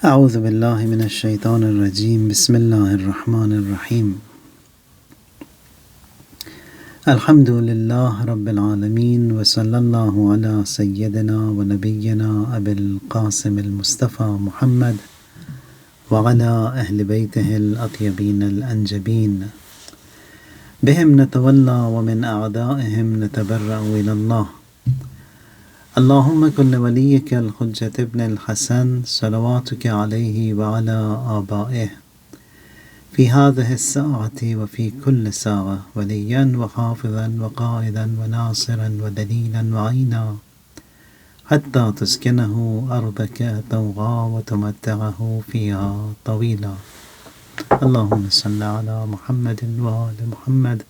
اعوذ باللہ من الشیطان الرجیم بسم اللہ الرحمن الرحیم الحمد للہ رب العالمین وصلی اللہ علی سیدنا و نبینا ابی القاسم المصطفى محمد وعلی اہل بیتہ الاطیبین الانجبین بہم نتولی ومن اعدائہم نتبرأ الی اللہ اللہم کل ولیک الحجۃ ابن الحسن صلواتک علیہ وعلی آبائہ فی هذه الساعة وفی کل ساعة ولیا وحافظا وقائدا وناصرا ودلیلا وعینا حتی تسکنہ ارضک طوعا وتمتعہ فیہا طویلا اللہم صل علی محمد وآل محمد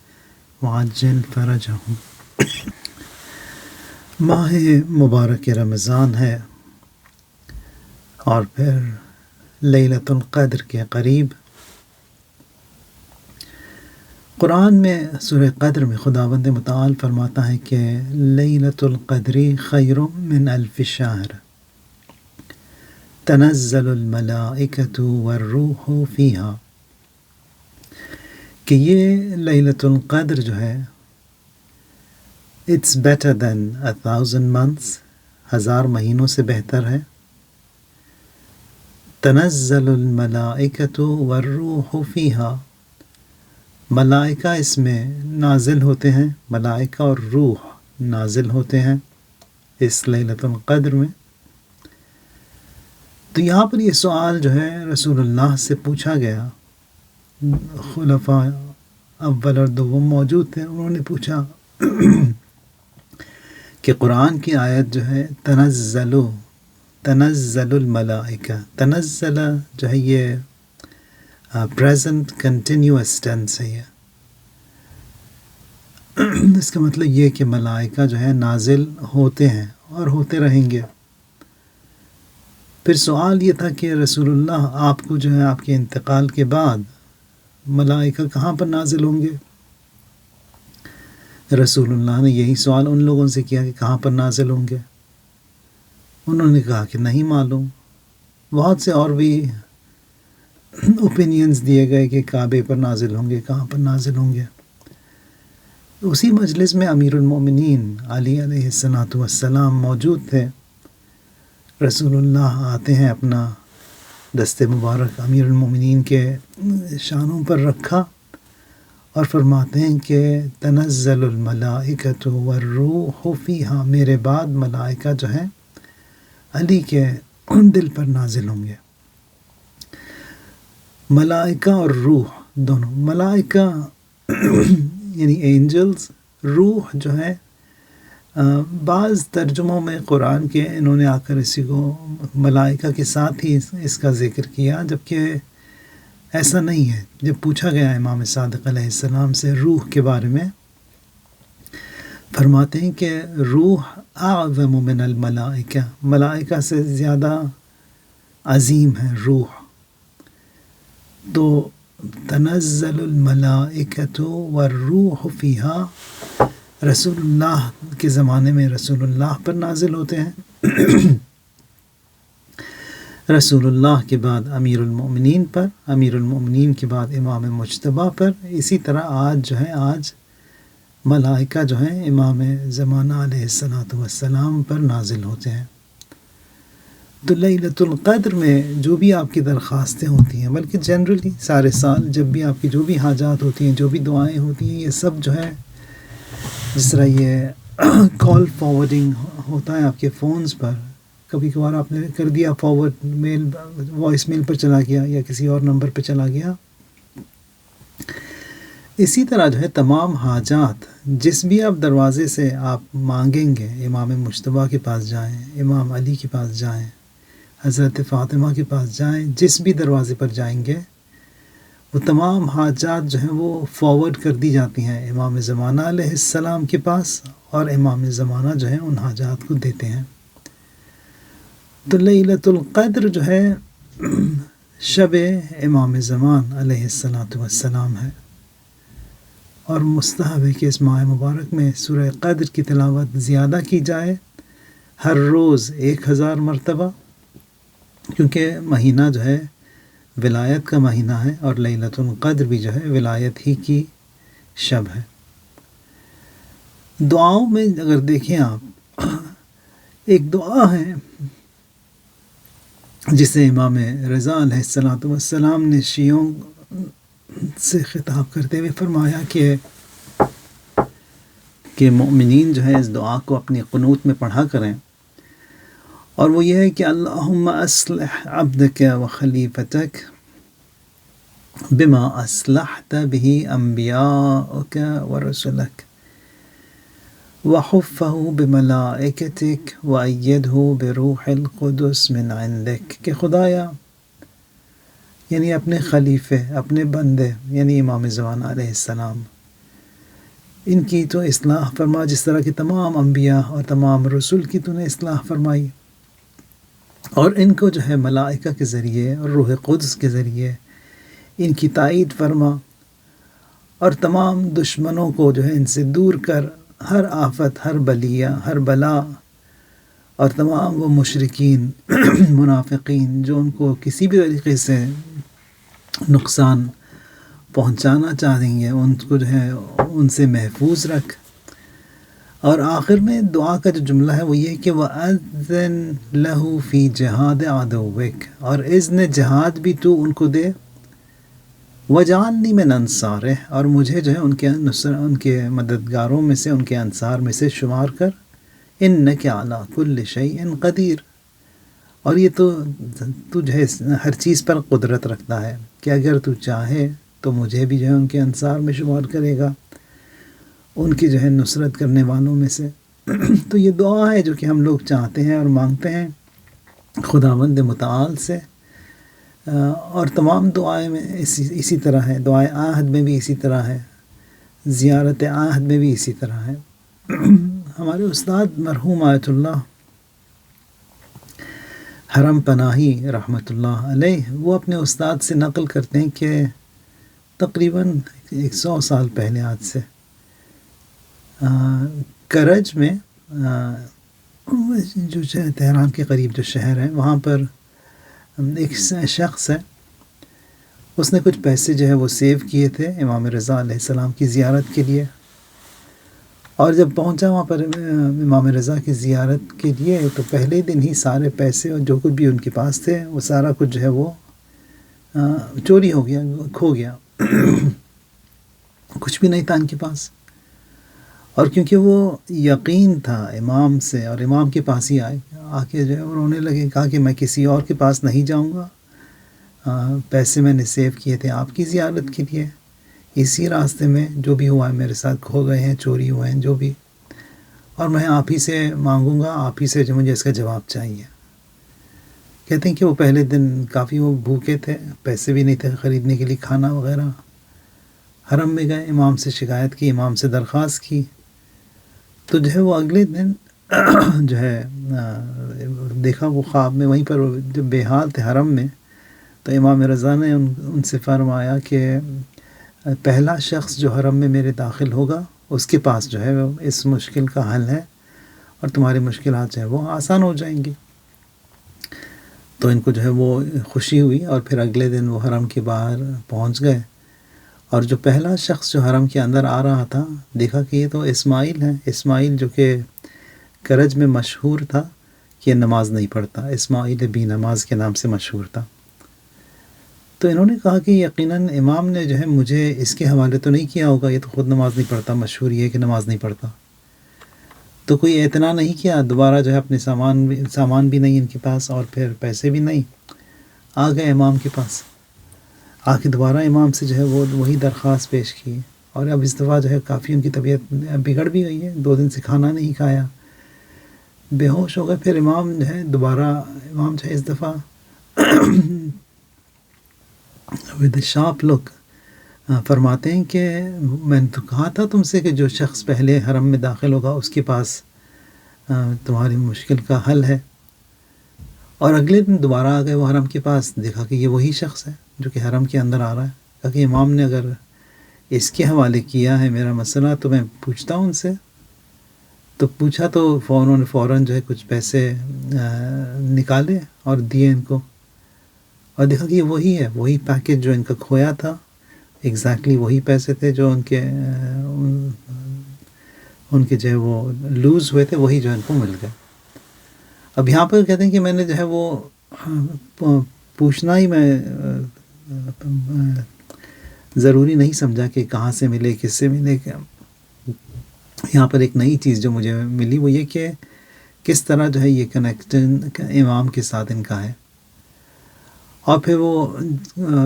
وعجل فرجہم۔ ماہ مبارک رمضان ہے اور پھر لیلۃ القدر کے قریب قرآن میں سورہ قدر میں خداوند متعال فرماتا ہے کہ لیلۃ القدر خیر من الف شہر تنزل الملائکۃ والروح فیہا، کہ یہ لیلۃ القدر جو ہے It's better than 1000 months، 1000 مہینوں سے بہتر ہے۔ تنزل الملائکۃ والروح فیہا، ملائکہ اس میں نازل ہوتے ہیں، ملائکہ اور روح نازل ہوتے ہیں اس لیلۃ القدر میں۔ تو یہاں پر یہ سوال جو ہے رسول اللہ سے پوچھا گیا، خلفاء اول اور دوم موجود تھے، انہوں نے پوچھا کہ قرآن کی آیت جو ہے تنزل الملائکہ، تنزل جو ہے یہ پریزنٹ کنٹینیوس ٹینس ہے، یہ اس کا مطلب یہ کہ ملائکہ جو ہے نازل ہوتے ہیں اور ہوتے رہیں گے۔ پھر سوال یہ تھا کہ رسول اللہ آپ کو جو ہے آپ کے انتقال کے بعد ملائکہ کہاں پر نازل ہوں گے؟ رسول اللہ نے یہی سوال ان لوگوں سے کیا کہ کہاں پر نازل ہوں گے؟ انہوں نے کہا کہ نہیں معلوم۔ بہت سے اور بھی اوپینینز دیے گئے کہ کعبے پر نازل ہوں گے، کہاں پر نازل ہوں گے۔ اسی مجلس میں امیر المومنین علی علیہ السلام موجود تھے۔ رسول اللہ آتے ہیں، اپنا دست مبارک امیر المومنین کے شانوں پر رکھا اور فرماتے ہیں کہ تنزل الملائکۃ والروح فیہا، میرے بعد ملائکہ جو ہیں علی کے دل پر نازل ہوں گے۔ ملائکہ اور روح دونوں، ملائکہ یعنی اینجلز، روح جو ہے بعض ترجموں میں قرآن کے انہوں نے آ کر اسی کو ملائکہ کے ساتھ ہی اس کا ذکر کیا، جبکہ ایسا نہیں ہے۔ جب پوچھا گیا امام صادق علیہ السلام سے روح کے بارے میں، فرماتے ہیں کہ روح اعظم من الملائکہ، ملائکہ سے زیادہ عظیم ہے روح۔ تو تنزل الملائکۃ والروح فیہا، رسول اللہ کے زمانے میں رسول اللہ پر نازل ہوتے ہیں، رسول اللہ کے بعد امیر المؤمنین پر، امیر المؤمنین کے بعد امام مجتبیٰ پر، اسی طرح آج جو ہے آج ملائکہ جو ہیں امام زمانہ علیہ السلام پر نازل ہوتے ہیں۔ تو لیلۃ القدر میں جو بھی آپ کی درخواستیں ہوتی ہیں، بلکہ جنرلی سارے سال جب بھی آپ کی جو بھی حاجات ہوتی ہیں، جو بھی دعائیں ہوتی ہیں، یہ سب جو ہے جس طرح یہ کال فارورڈنگ ہوتا ہے آپ کے فونز پر، کبھی کبھار آپ نے کر دیا فارورڈ، میل وائس میل پر چلا گیا یا کسی اور نمبر پہ چلا گیا، اسی طرح جو ہے تمام حاجات جس بھی آپ دروازے سے آپ مانگیں گے، امام مجتبیٰ کے پاس جائیں، امام علی کے پاس جائیں، حضرت فاطمہ کے پاس جائیں، جس بھی دروازے پر جائیں گے وہ تمام حاجات جو ہیں وہ فارورڈ کر دی جاتی ہیں امام زمانہ علیہ السلام کے پاس، اور امام زمانہ جو ہیں ان حاجات کو دیتے ہیں۔ تو لیلۃ القدر جو ہے شب امام زمان علیہ السلام ہے، اور مستحب ہے کہ اس ماہ مبارک میں سورہ قدر کی تلاوت زیادہ کی جائے، ہر روز 1000 مرتبہ، کیونکہ مہینہ جو ہے ولایت کا مہینہ ہے، اور لیلۃ القدر بھی جو ہے ولایت ہی کی شب ہے۔ دعاؤں میں اگر دیکھیں آپ، ایک دعا ہے جسے امام رضا علیہ الصلوۃ والسلام نے شیعوں سے خطاب کرتے ہوئے فرمایا کہ مومنین جو ہے اس دعا کو اپنی قنوت میں پڑھا کریں، اور وہ یہ ہے کہ اللہم اصلح عبدک و خلیفتک بما اصلحت به انبیاءک و رسلک وحفہ بملائکتک وایدہ بروح القدس من عندک، کہ خدایا یعنی اپنے خلیفے، اپنے بندے یعنی امام زمان علیہ السلام، ان کی تو اصلاح فرما جس طرح کہ تمام انبیاء اور تمام رسول کی تو نے اصلاح فرمائی، اور ان کو جو ہے ملائکہ کے ذریعے اور روح قدس کے ذریعے ان کی تائید فرما، اور تمام دشمنوں کو جو ہے ان سے دور کر، ہر آفت، ہر بلیہ، ہر بلا، اور تمام وہ مشرکین منافقین جو ان کو کسی بھی طریقے سے نقصان پہنچانا چاہیں گے، ان کو جو ہے ان سے محفوظ رکھ۔ اور آخر میں دعا کا جو جملہ ہے وہ یہ کہ وَأَذِّن لَهُ فِي جِهَادِ عَدُوِّكَ، اور اذن جہاد بھی تو ان کو دے، وَجَعَلْنِي مِنْ أَنصَارِهِ، اور مجھے جو ہے ان کے مددگاروں میں سے، ان کے انصار میں سے شمار کر، إِنَّكَ عَلَىٰ كُلِّ شَيْءٍ قَدِيرٌ، اور یہ تو جو ہے ہر چیز پر قدرت رکھتا ہے کہ اگر تو چاہے تو مجھے بھی جو ہے ان کے انصار میں شمار کرے گا، ان کی جو ہے نصرت کرنے والوں میں سے۔ تو یہ دعا ہے جو کہ ہم لوگ چاہتے ہیں اور مانگتے ہیں خداوند متعال سے، اور تمام دعائیں میں اسی طرح ہے، دعائے عہد میں بھی اسی طرح ہے، زیارت عہد میں بھی اسی طرح ہے۔ ہمارے استاد مرحوم آیت اللہ حرم پناہی رحمۃ اللہ علیہ، وہ اپنے استاد سے نقل کرتے ہیں کہ تقریباً 100 سال پہلے آج سے کرج میں جو تہران کے قریب جو شہر ہے وہاں پر ایک شخص ہے، اس نے کچھ پیسے جو ہے وہ سیو کیے تھے امام رضا علیہ السلام کی زیارت کے لیے، اور جب پہنچا وہاں پر امام رضا کی زیارت کے لیے تو پہلے دن ہی سارے پیسے اور جو کچھ بھی ان کے پاس تھے وہ سارا کچھ جو ہے وہ چوری ہو گیا، کھو گیا، کچھ بھی نہیں تھا ان کے پاس۔ اور کیونکہ وہ یقین تھا امام سے، اور امام کے پاس ہی آ کے جو ہے وہ رونے لگے، کہا کہ میں کسی اور کے پاس نہیں جاؤں گا، پیسے میں نے سیو کیے تھے آپ کی زیارت کے لیے، اسی راستے میں جو بھی ہوا ہے میرے ساتھ کھو گئے ہیں، چوری ہوئے ہیں جو بھی، اور میں آپ ہی سے مانگوں گا، آپ ہی سے جو مجھے اس کا جواب چاہیے۔ کہتے ہیں کہ وہ پہلے دن کافی وہ بھوکے تھے، پیسے بھی نہیں تھے خریدنے کے لیے کھانا وغیرہ، حرم میں گئے، امام سے شکایت کی، امام سے درخواست کی، تو جو ہے وہ اگلے دن جو ہے دیکھا وہ خواب میں، وہیں پر جب بے حال تھے حرم میں، تو امام رضا نے ان سے فرمایا کہ پہلا شخص جو حرم میں میرے داخل ہوگا اس کے پاس جو ہے اس مشکل کا حل ہے، اور تمہاری مشکلات جو ہے وہ آسان ہو جائیں گی۔ تو ان کو جو ہے وہ خوشی ہوئی، اور پھر اگلے دن وہ حرم کے باہر پہنچ گئے، اور جو پہلا شخص جو حرم کے اندر آ رہا تھا دیکھا کہ یہ تو اسماعیل ہے، اسماعیل جو کہ کرج میں مشہور تھا کہ یہ نماز نہیں پڑھتا، اسماعیل بی نماز کے نام سے مشہور تھا۔ تو انہوں نے کہا کہ یقیناً امام نے جو ہے مجھے اس کے حوالے تو نہیں کیا ہوگا، یہ تو خود نماز نہیں پڑھتا، مشہور یہ ہے کہ نماز نہیں پڑھتا۔ تو کوئی اعتنا نہیں کیا، دوبارہ جو ہے اپنے سامان بھی نہیں ان کے پاس، اور پھر پیسے بھی نہیں، آ گئے امام کے پاس، آ کے دوبارہ امام سے جو ہے وہ وہی درخواست پیش کی، اور اب اس دفعہ جو ہے کافی ان کی طبیعت بگڑ بھی گئی ہے، 2 دن سے کھانا نہیں کھایا، بے ہوش ہو گئے۔ پھر امام جو ہے امام جو ہے اس دفعہ ود شارپ لک فرماتے ہیں کہ میں نے تو کہا تھا تم سے کہ جو شخص پہلے حرم میں داخل ہوگا اس کے پاس تمہاری مشکل کا حل ہے، اور اگلے دن دوبارہ آ گئے وہ حرم کے پاس، دیکھا کہ یہ وہی شخص ہے جو کہ حرم کے اندر آ رہا ہے، کہا کہ امام نے اگر اس کے حوالے کیا ہے میرا مسئلہ تو میں پوچھتا ہوں ان سے، تو پوچھا تو فوراً جو ہے کچھ پیسے نکالے اور دیے ان کو، اور دیکھا کہ یہ وہی ہے، وہی پیکج جو ان کا کھویا تھا، ایگزیکٹلی وہی پیسے تھے جو ان کے جو ہے وہ لوز ہوئے تھے، وہی جو ان کو مل گئے۔ اب یہاں پر کہتے ہیں کہ میں نے جو ہے وہ پوچھنا ہی میں ضروری نہیں سمجھا کہ کہاں سے ملے، کس سے ملے۔ یہاں پر ایک نئی چیز جو مجھے ملی وہ یہ کہ کس طرح جو ہے یہ کنیکشن امام کے ساتھ ان کا ہے۔ اور پھر وہ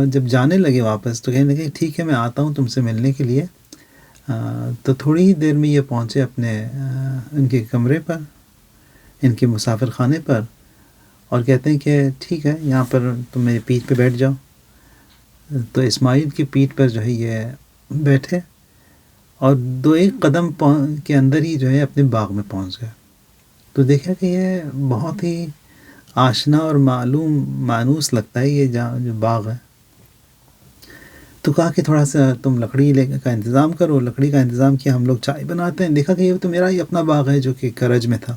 جب جانے لگے واپس تو کہنے لگے ٹھیک ہے میں آتا ہوں تم سے ملنے کے لیے۔ تو تھوڑی ہی دیر میں یہ پہنچے اپنے ان کے کمرے پر، ان کے مسافر خانے پر، اور کہتے ہیں کہ ٹھیک ہے یہاں پر تم میری پیٹھ پہ بیٹھ جاؤ۔ تو اسماعیل کی پیٹھ پر جو ہے یہ بیٹھے اور 2-1 قدم کے اندر ہی جو ہے اپنے باغ میں پہنچ گئے۔ تو دیکھا کہ یہ بہت ہی آشنا اور معلوم مانوس لگتا ہے یہ جو باغ ہے۔ تو کہا کہ تھوڑا سا تم لکڑی کا انتظام کرو۔ لکڑی کا انتظام کیا، ہم لوگ چائے بناتے ہیں۔ دیکھا کہ یہ تو میرا ہی اپنا باغ ہے جو کہ کرج میں تھا،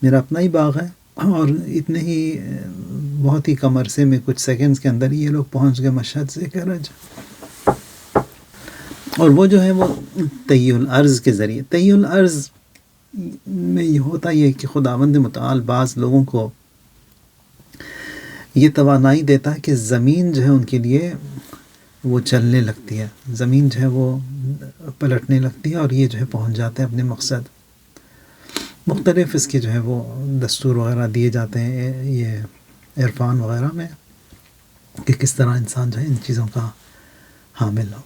میرا اپنا ہی باغ ہے، اور اتنے ہی بہت ہی کم عرصے میں کچھ سیکنڈز کے اندر یہ لوگ پہنچ گئے مشہد سے کرج۔ اور وہ جو ہے وہ تحیہ الارض کے ذریعے، تحیہ الارض میں یہ ہوتا ہی ہے کہ خداوند متعال بعض لوگوں کو یہ توانائی دیتا ہے کہ زمین جو ہے ان کے لیے وہ چلنے لگتی ہے، زمین جو ہے وہ پلٹنے لگتی ہے، اور یہ جو ہے پہنچ جاتے ہیں اپنے مقصد۔ مختلف اس کے جو ہے وہ دستور وغیرہ دیے جاتے ہیں یہ عرفان وغیرہ میں کہ کس طرح انسان جو ہے ان چیزوں کا حامل ہو۔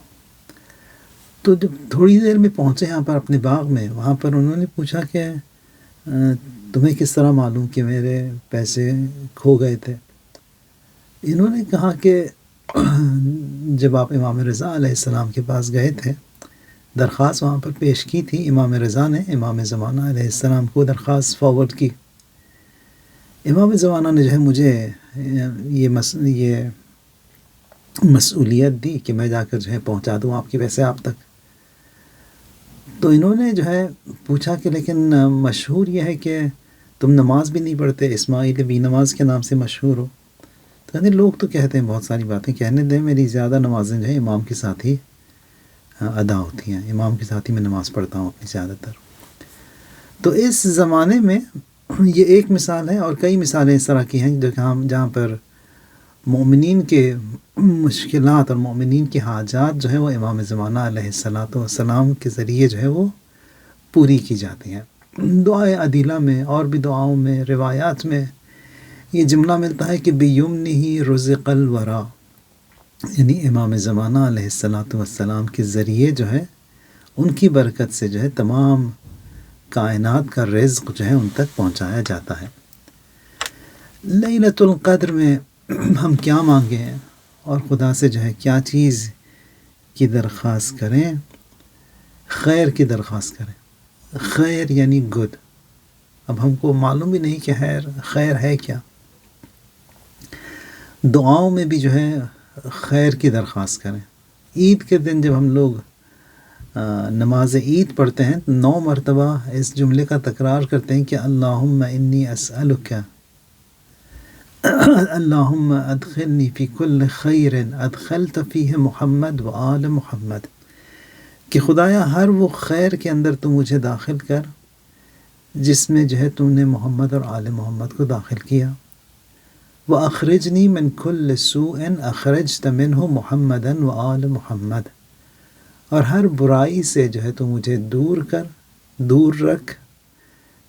تو جب تھوڑی دیر میں پہنچے یہاں پر اپنے باغ میں، وہاں پر انہوں نے پوچھا کہ تمہیں کس طرح معلوم کہ میرے پیسے کھو گئے تھے؟ انہوں نے کہا کہ جب آپ امام رضا علیہ السلام کے پاس گئے تھے، درخواست وہاں پر پیش کی تھی، امام رضا نے امام زمانہ علیہ السلام کو درخواست فارورڈ کی۔ امام زمانہ نے جو ہے مجھے یہ مسئولیت دی کہ میں جا کر جو ہے پہنچا دوں آپ کے پیسے آپ تک۔ تو انہوں نے جو ہے پوچھا کہ لیکن مشہور یہ ہے کہ تم نماز بھی نہیں پڑھتے، اسماعیل بی نماز کے نام سے مشہور ہو۔ تو کہتے لوگ تو کہتے ہیں بہت ساری باتیں، کہنے دیں، میری زیادہ نمازیں جو ہے امام کے ساتھ ہی ادا ہوتی ہیں، امام کے ساتھ ہی میں نماز پڑھتا ہوں اپنی زیادہ تر۔ تو اس زمانے میں یہ ایک مثال ہے، اور کئی مثالیں اس طرح کی ہیں جہاں پر مومنین کے مشکلات اور مومنین کی حاجات جو ہے وہ امام زمانہ علیہ السلام کے ذریعے جو ہے وہ پوری کی جاتی ہیں۔ دعائے عدیلہ میں اور بھی دعاؤں میں، روایات میں یہ جملہ ملتا ہے کہ بیمنہ رزق الورا، یعنی امام زمانہ علیہ السلام کے ذریعے جو ہے ان کی برکت سے جو ہے تمام کائنات کا رزق جو ہے ان تک پہنچایا جاتا ہے۔ لیلۃ القدر میں ہم کیا مانگیں اور خدا سے جو ہے کیا چیز کی درخواست کریں؟ خیر کی درخواست کریں۔ خیر یعنی گڈ۔ اب ہم کو معلوم بھی نہیں کہ خیر ہے کیا۔ دعاؤں میں بھی جو ہے خیر کی درخواست کریں۔ عید کے دن جب ہم لوگ نماز عید پڑھتے ہیں 9 مرتبہ اس جملے کا تکرار کرتے ہیں کہ اللہم انی اسألک، اللہم ادخلنی فی کل خیر ادخلت فیہ محمد و آل محمد، کہ خدایا ہر وہ خیر کے اندر تو مجھے داخل کر جس میں جو ہے تم نے محمد اور آل محمد کو داخل کیا۔ وَأَخْرِجْنِي مِنْ كُلِّ سُوءٍ أَخْرَجْتَ مِنْهُ مُحَمَّدًا وَآلَ محمد، اور ہر برائی سے جو ہے تو مجھے دور رکھ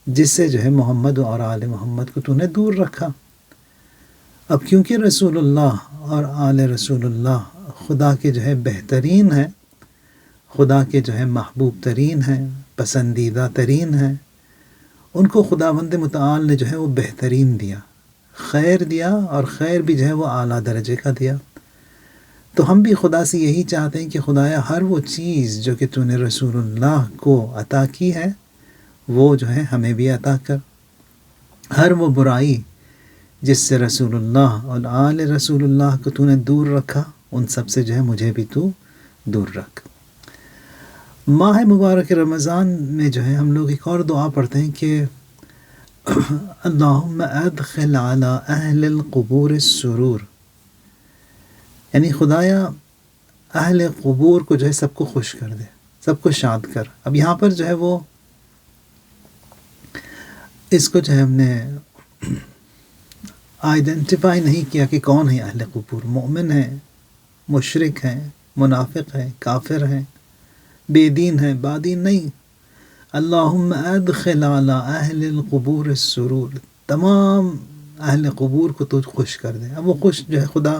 جس سے جو ہے محمد اور آل محمد کو تو نے دور رکھا۔ اب کیونکہ رسول اللہ اور آل رسول اللہ خدا کے جو ہے بہترین ہیں، خدا کے جو ہے محبوب ترین ہیں، پسندیدہ ترین ہیں، ان کو خداوند متعال نے جو ہے وہ بہترین دیا، خیر دیا، اور خیر بھی جو ہے وہ اعلیٰ درجے کا دیا۔ تو ہم بھی خدا سے یہی چاہتے ہیں کہ خدایا ہر وہ چیز جو کہ تو نے رسول اللہ کو عطا کی ہے وہ جو ہے ہمیں بھی عطا کر، ہر وہ برائی جس سے رسول اللہ اور آل رسول اللہ کو تو نے دور رکھا ان سب سے جو ہے مجھے بھی تو دور رکھ۔ ماہ مبارک رمضان میں جو ہے ہم لوگ ایک اور دعا پڑھتے ہیں کہ اللہم ادخل علی اہل القبور السرور، یعنی خدایا اہل قبور کو جو ہے سب کو خوش کر دے، سب کو شاد کر۔ اب یہاں پر جو ہے وہ اس کو جو ہے ہم نے آئیڈینٹیفائی نہیں کیا کہ کون ہے اہل قبور، مومن ہیں، مشرک ہیں، منافق ہیں، کافر ہیں، بے دین ہیں، بادین نہیں۔ اللہم ادخل علی اہل القبور السرور، تمام اہل قبور کو تو خوش کر دے۔ اب وہ خوش جو ہے خدا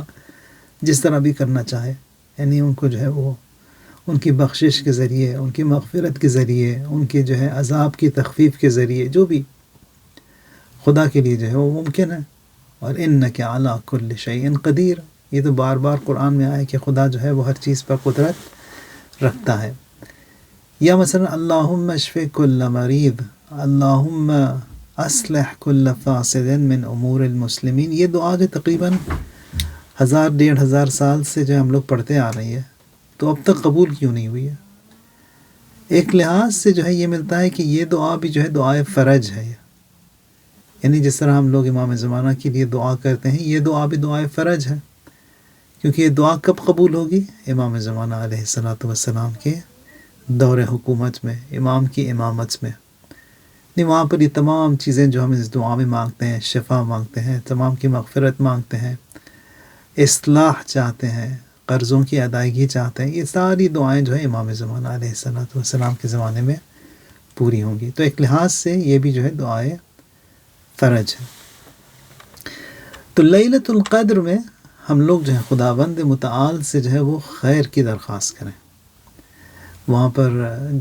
جس طرح بھی کرنا چاہے، یعنی ان کو جو ہے وہ ان کی بخشش کے ذریعے، ان کی مغفرت کے ذریعے، ان کے جو ہے عذاب کی تخفیف کے ذریعے، جو بھی خدا کے لیے جو ہے وہ ممکن ہے۔ اور انک علی کل شیء قدیر، یہ تو بار بار قرآن میں آیا کہ خدا جو ہے وہ ہر چیز پر قدرت رکھتا ہے۔ یا مثلا اللہم اشف کل مریض، اللہم اصلح کل فاسد من امور المسلمین، یہ دعا جو تقریباً 1000-1500 سال سے جو ہم لوگ پڑھتے آ رہی ہے، تو اب تک قبول کیوں نہیں ہوئی ہے؟ ایک لحاظ سے جو ہے یہ ملتا ہے کہ یہ دعا بھی جو ہے دعائے فرج ہے، یعنی جس طرح ہم لوگ امام زمانہ کے لیے دعا کرتے ہیں، یہ دعا بھی دعائے فرج ہے، کیونکہ یہ دعا کب قبول ہوگی؟ امام زمانہ علیہ السلام کے دور حکومت میں، امام کی امامت میں، نہیں وہاں پر یہ تمام چیزیں جو ہم اس دعا میں مانگتے ہیں، شفا مانگتے ہیں، تمام کی مغفرت مانگتے ہیں، اصلاح چاہتے ہیں، قرضوں کی ادائیگی چاہتے ہیں، یہ ساری دعائیں جو ہے امام زمانہ علیہ السلام کے زمانے میں پوری ہوں گی۔ تو ایک لحاظ سے یہ بھی جو ہے دعائے فرج ہے۔ تو لیلۃ القدر میں ہم لوگ جو ہے خداوند متعال سے جو ہے وہ خیر کی درخواست کریں۔ وہاں پر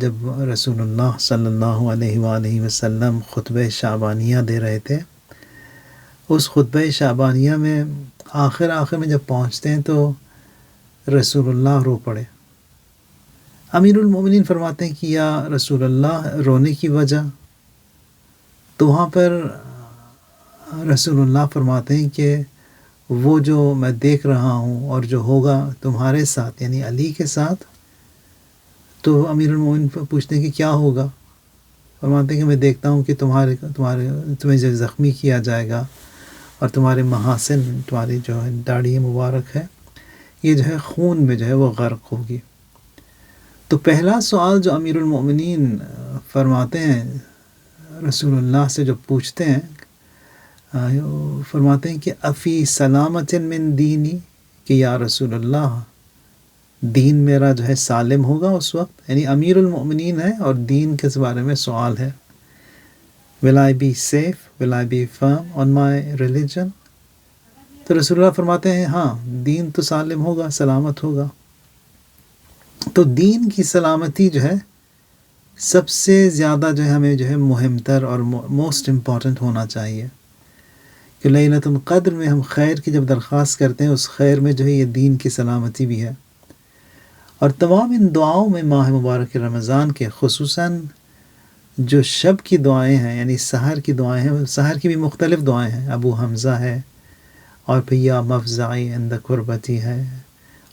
جب رسول اللہ صلی اللہ علیہ وآلہ وسلم خطبہ شعبانیہ دے رہے تھے، اس خطبہ شعبانیہ میں آخر میں جب پہنچتے ہیں تو رسول اللہ رو پڑے۔ امیر المومنین فرماتے ہیں کہ یا رسول اللہ رونے کی وجہ؟ تو وہاں پر رسول اللہ فرماتے ہیں کہ وہ جو میں دیکھ رہا ہوں اور جو ہوگا تمہارے ساتھ، یعنی علی کے ساتھ، تو امیر المومنین پوچھتے ہیں کہ کیا ہوگا؟ فرماتے ہیں کہ میں دیکھتا ہوں کہ تمہیں جو زخمی کیا جائے گا، اور تمہارے محاسن، تمہاری جو ہے داڑھی مبارک ہے، یہ جو ہے خون میں جو ہے وہ غرق ہوگی۔ تو پہلا سوال جو امیر المومنین فرماتے ہیں رسول اللہ سے جو پوچھتے ہیں، فرماتے ہیں کہ افی سلامت من دینی، کہ یا رسول اللہ دین میرا جو ہے سالم ہوگا اس وقت؟ یعنی امیر المؤمنین ہے اور دین کے بارے میں سوال ہے۔ Will I be safe? Will I be firm on my religion? تو رسول اللہ فرماتے ہیں ہاں دین تو سالم ہوگا، سلامت ہوگا۔ تو دین کی سلامتی جو ہے سب سے زیادہ جو ہے ہمیں جو ہے مہم تر اور موسٹ امپورٹنٹ ہونا چاہیے، کہ لیلۃ القدر میں ہم خیر کی جب درخواست کرتے ہیں، اس خیر میں جو ہے یہ دین کی سلامتی بھی ہے۔ اور تمام ان دعاؤں میں ماہ مبارک رمضان کے خصوصاً جو شب کی دعائیں ہیں، یعنی سحر کی دعائیں ہیں، سحر کی بھی مختلف دعائیں ہیں، ابو حمزہ ہے، اور پھر یا مفزعی عند قربتی ہے،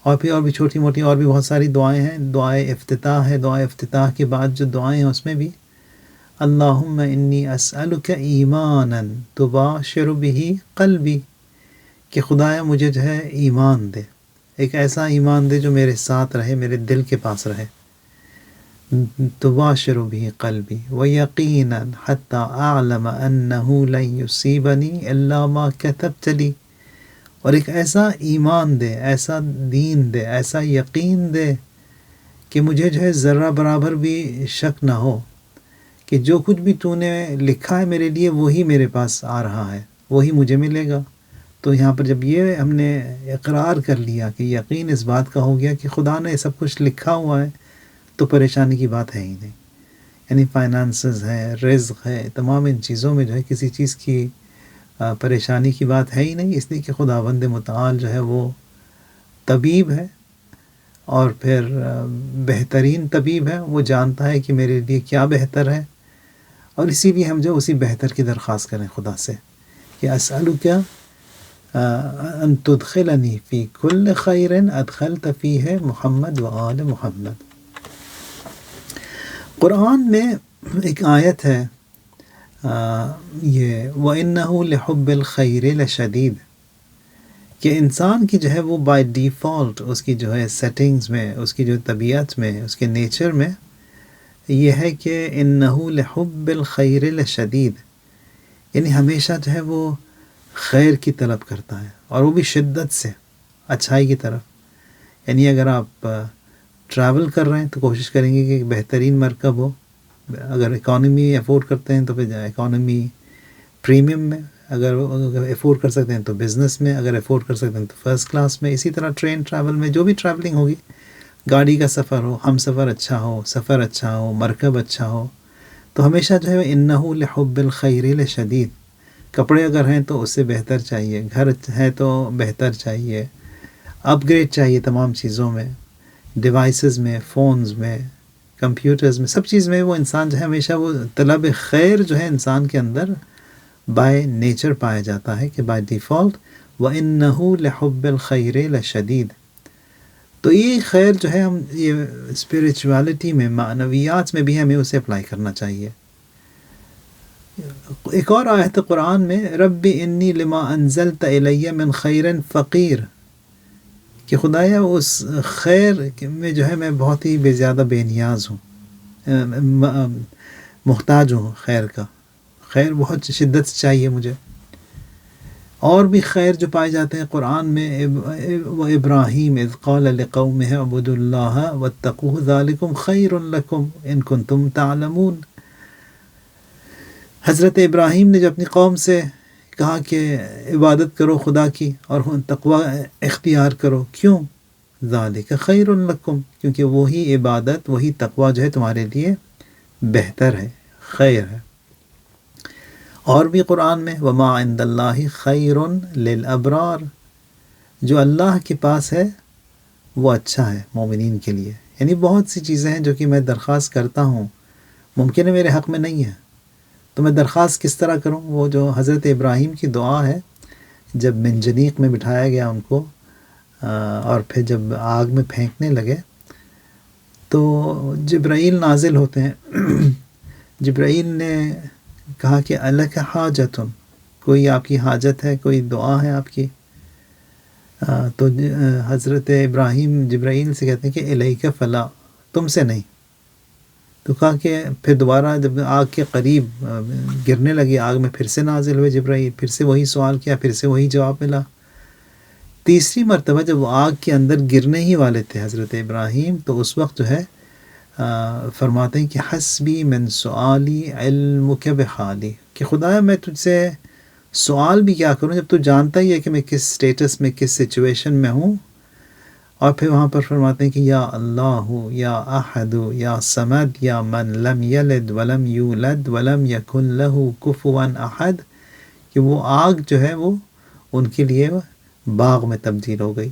اور پھر اور بھی چھوٹی موٹی اور بھی بہت ساری دعائیں ہیں۔ دعائے افتتاح ہے، دعائے افتتاح کے بعد جو دعائیں ہیں اس میں بھی اللہم انی اسألک ایمانا تباشر بہ قلبی، کہ خدایا مجھے جو ہے ایمان دے، ایک ایسا ایمان دے جو میرے ساتھ رہے، میرے دل کے پاس رہے، تباشر بہ قلبی ویقینا حتی اعلم انہ لن یصیبنی الا ما کتبت لی، اور ایک ایسا ایمان دے، ایسا دین دے، ایسا یقین دے کہ مجھے جو ہے ذرہ برابر بھی شک نہ ہو کہ جو کچھ بھی تو نے لکھا ہے میرے لیے وہی میرے پاس آ رہا ہے، وہی مجھے ملے گا۔ تو یہاں پر جب یہ ہم نے اقرار کر لیا کہ یقین اس بات کا ہو گیا کہ خدا نے سب کچھ لکھا ہوا ہے، تو پریشانی کی بات ہے ہی نہیں۔ یعنی فائنانسز ہے، رزق ہے، تمام ان چیزوں میں جو ہے کسی چیز کی پریشانی کی بات ہے ہی نہیں، اس لیے کہ خداوند متعال جو ہے وہ طبیب ہے، اور پھر بہترین طبیب ہے، وہ جانتا ہے کہ میرے لیے کیا بہتر ہے، اور اسی لیے ہم جو اسی بہتر کی درخواست کریں خدا سے کہ اسألک ان تدخلنی فی کل خیر ادخلت فیہ محمد و آل محمد۔ قرآن میں ایک آیت ہے یہ وَإِنَّهُ لِحُبِّ الْخَيْرِ لَشَدِيدٌ، کہ انسان کی جو ہے وہ بائی ڈیفالٹ اس کی جو ہے سیٹنگز میں، اس کی جو طبیعت میں، اس کے نیچر میں یہ ہے کہ انہ لحب الخیر لشدید، یعنی ہمیشہ جو ہے وہ خیر کی طلب کرتا ہے، اور وہ بھی شدت سے اچھائی کی طرف. یعنی اگر آپ ٹریول کر رہے ہیں تو کوشش کریں گے کہ بہترین مرکب ہو. اگر اکانومی افورڈ کرتے ہیں تو پھر اکانومی پریمیم میں، اگر افورڈ کر سکتے ہیں تو بزنس میں، اگر افورڈ کر سکتے ہیں تو فرسٹ کلاس میں. اسی طرح ٹرین ٹریول میں جو بھی ٹریولنگ ہوگی، گاڑی کا سفر ہو، ہم سفر اچھا ہو، سفر اچھا ہو، مرکب اچھا ہو، تو ہمیشہ جو ہے انہ لحب الخیر لشدید. کپڑے اگر ہیں تو اس سے بہتر چاہیے، گھر ہے تو بہتر چاہیے، اپ گریڈ چاہیے تمام چیزوں میں، ڈیوائسز میں، فونز میں، کمپیوٹرز میں، سب چیز میں وہ انسان جو ہے ہمیشہ وہ طلب خیر جو ہے انسان کے اندر بائی نیچر پایا جاتا ہے، کہ بائی ڈیفالٹ وَإِنَّهُ لَحُبِّ الْخَيْرِ لَشَدِيدٌ. تو یہ خیر جو ہے ہم یہ اسپریچوالٹی میں، معنویات میں بھی ہمیں اسے اپلائی کرنا چاہیے. ایک اور آیت قرآن میں رب انی لما انزلت الی من خیر فقیر، کہ خدایا اس خیر میں جو ہے میں بہت ہی زیادہ بے نیاز ہوں، محتاج ہوں خیر کا، خیر بہت شدت سے چاہیے مجھے. اور بھی خیر جو پائے جاتے ہیں قرآن میں، وَإِبْرَاهِيمَ اذ قَالَ لِقَوْمِهِ اعْبُدُوا اللَّهَ وَاتَّقُوهُ ذَلِكُمْ خَيْرٌ لَكُمْ إِن كُنتُمْ تَعْلَمُونَ. حضرت ابراہیم نے جو اپنی قوم سے کہا کہ عبادت کرو خدا کی اور تقوی اختیار کرو، کیوں؟ ذَلِكَ خَيْرٌ لَكُمْ، کیونکہ وہی عبادت، وہی تقوی جو ہے تمہارے لیے بہتر ہے، خیر ہے. اور بھی قرآن میں وَمَا عِندَ اللَّهِ خَيْرٌ لِلْأَبْرَارِ، جو اللہ کے پاس ہے وہ اچھا ہے مومنین کے لیے. یعنی بہت سی چیزیں ہیں جو کہ میں درخواست کرتا ہوں، ممکن ہے میرے حق میں نہیں ہے، تو میں درخواست کس طرح کروں؟ وہ جو حضرت ابراہیم کی دعا ہے، جب منجنیق میں بٹھایا گیا ان کو اور پھر جب آگ میں پھینکنے لگے تو جبرائیل نازل ہوتے ہیں. جبرائیل نے کہا کہ الک حاجتن، کوئی آپ کی حاجت ہے، کوئی دعا ہے آپ کی؟ تو حضرت ابراہیم جبرائیل سے کہتے ہیں کہ الیک فلا، تم سے نہیں. تو کہا کہ پھر دوبارہ جب آگ کے قریب گرنے لگی آگ میں، پھر سے نازل ہوئے جبرائیل، پھر سے وہی سوال کیا، پھر سے وہی جواب ملا. تیسری مرتبہ جب وہ آگ کے اندر گرنے ہی والے تھے حضرت ابراہیم، تو اس وقت جو ہے فرماتے ہیں کہ حسبی من سؤالی علمک بحالی، کہ خدایا میں تجھ سے سوال بھی کیا کروں جب تو جانتا ہی ہے کہ میں کس سٹیٹس میں، کس سچویشن میں ہوں. اور پھر وہاں پر فرماتے ہیں کہ یا اللہ، یا احد، یا صمد، یا من لم یلد ولم یولد ولم یکن لہ کفوا احد، کہ وہ آگ جو ہے وہ ان کے لیے باغ میں تبدیل ہو گئی.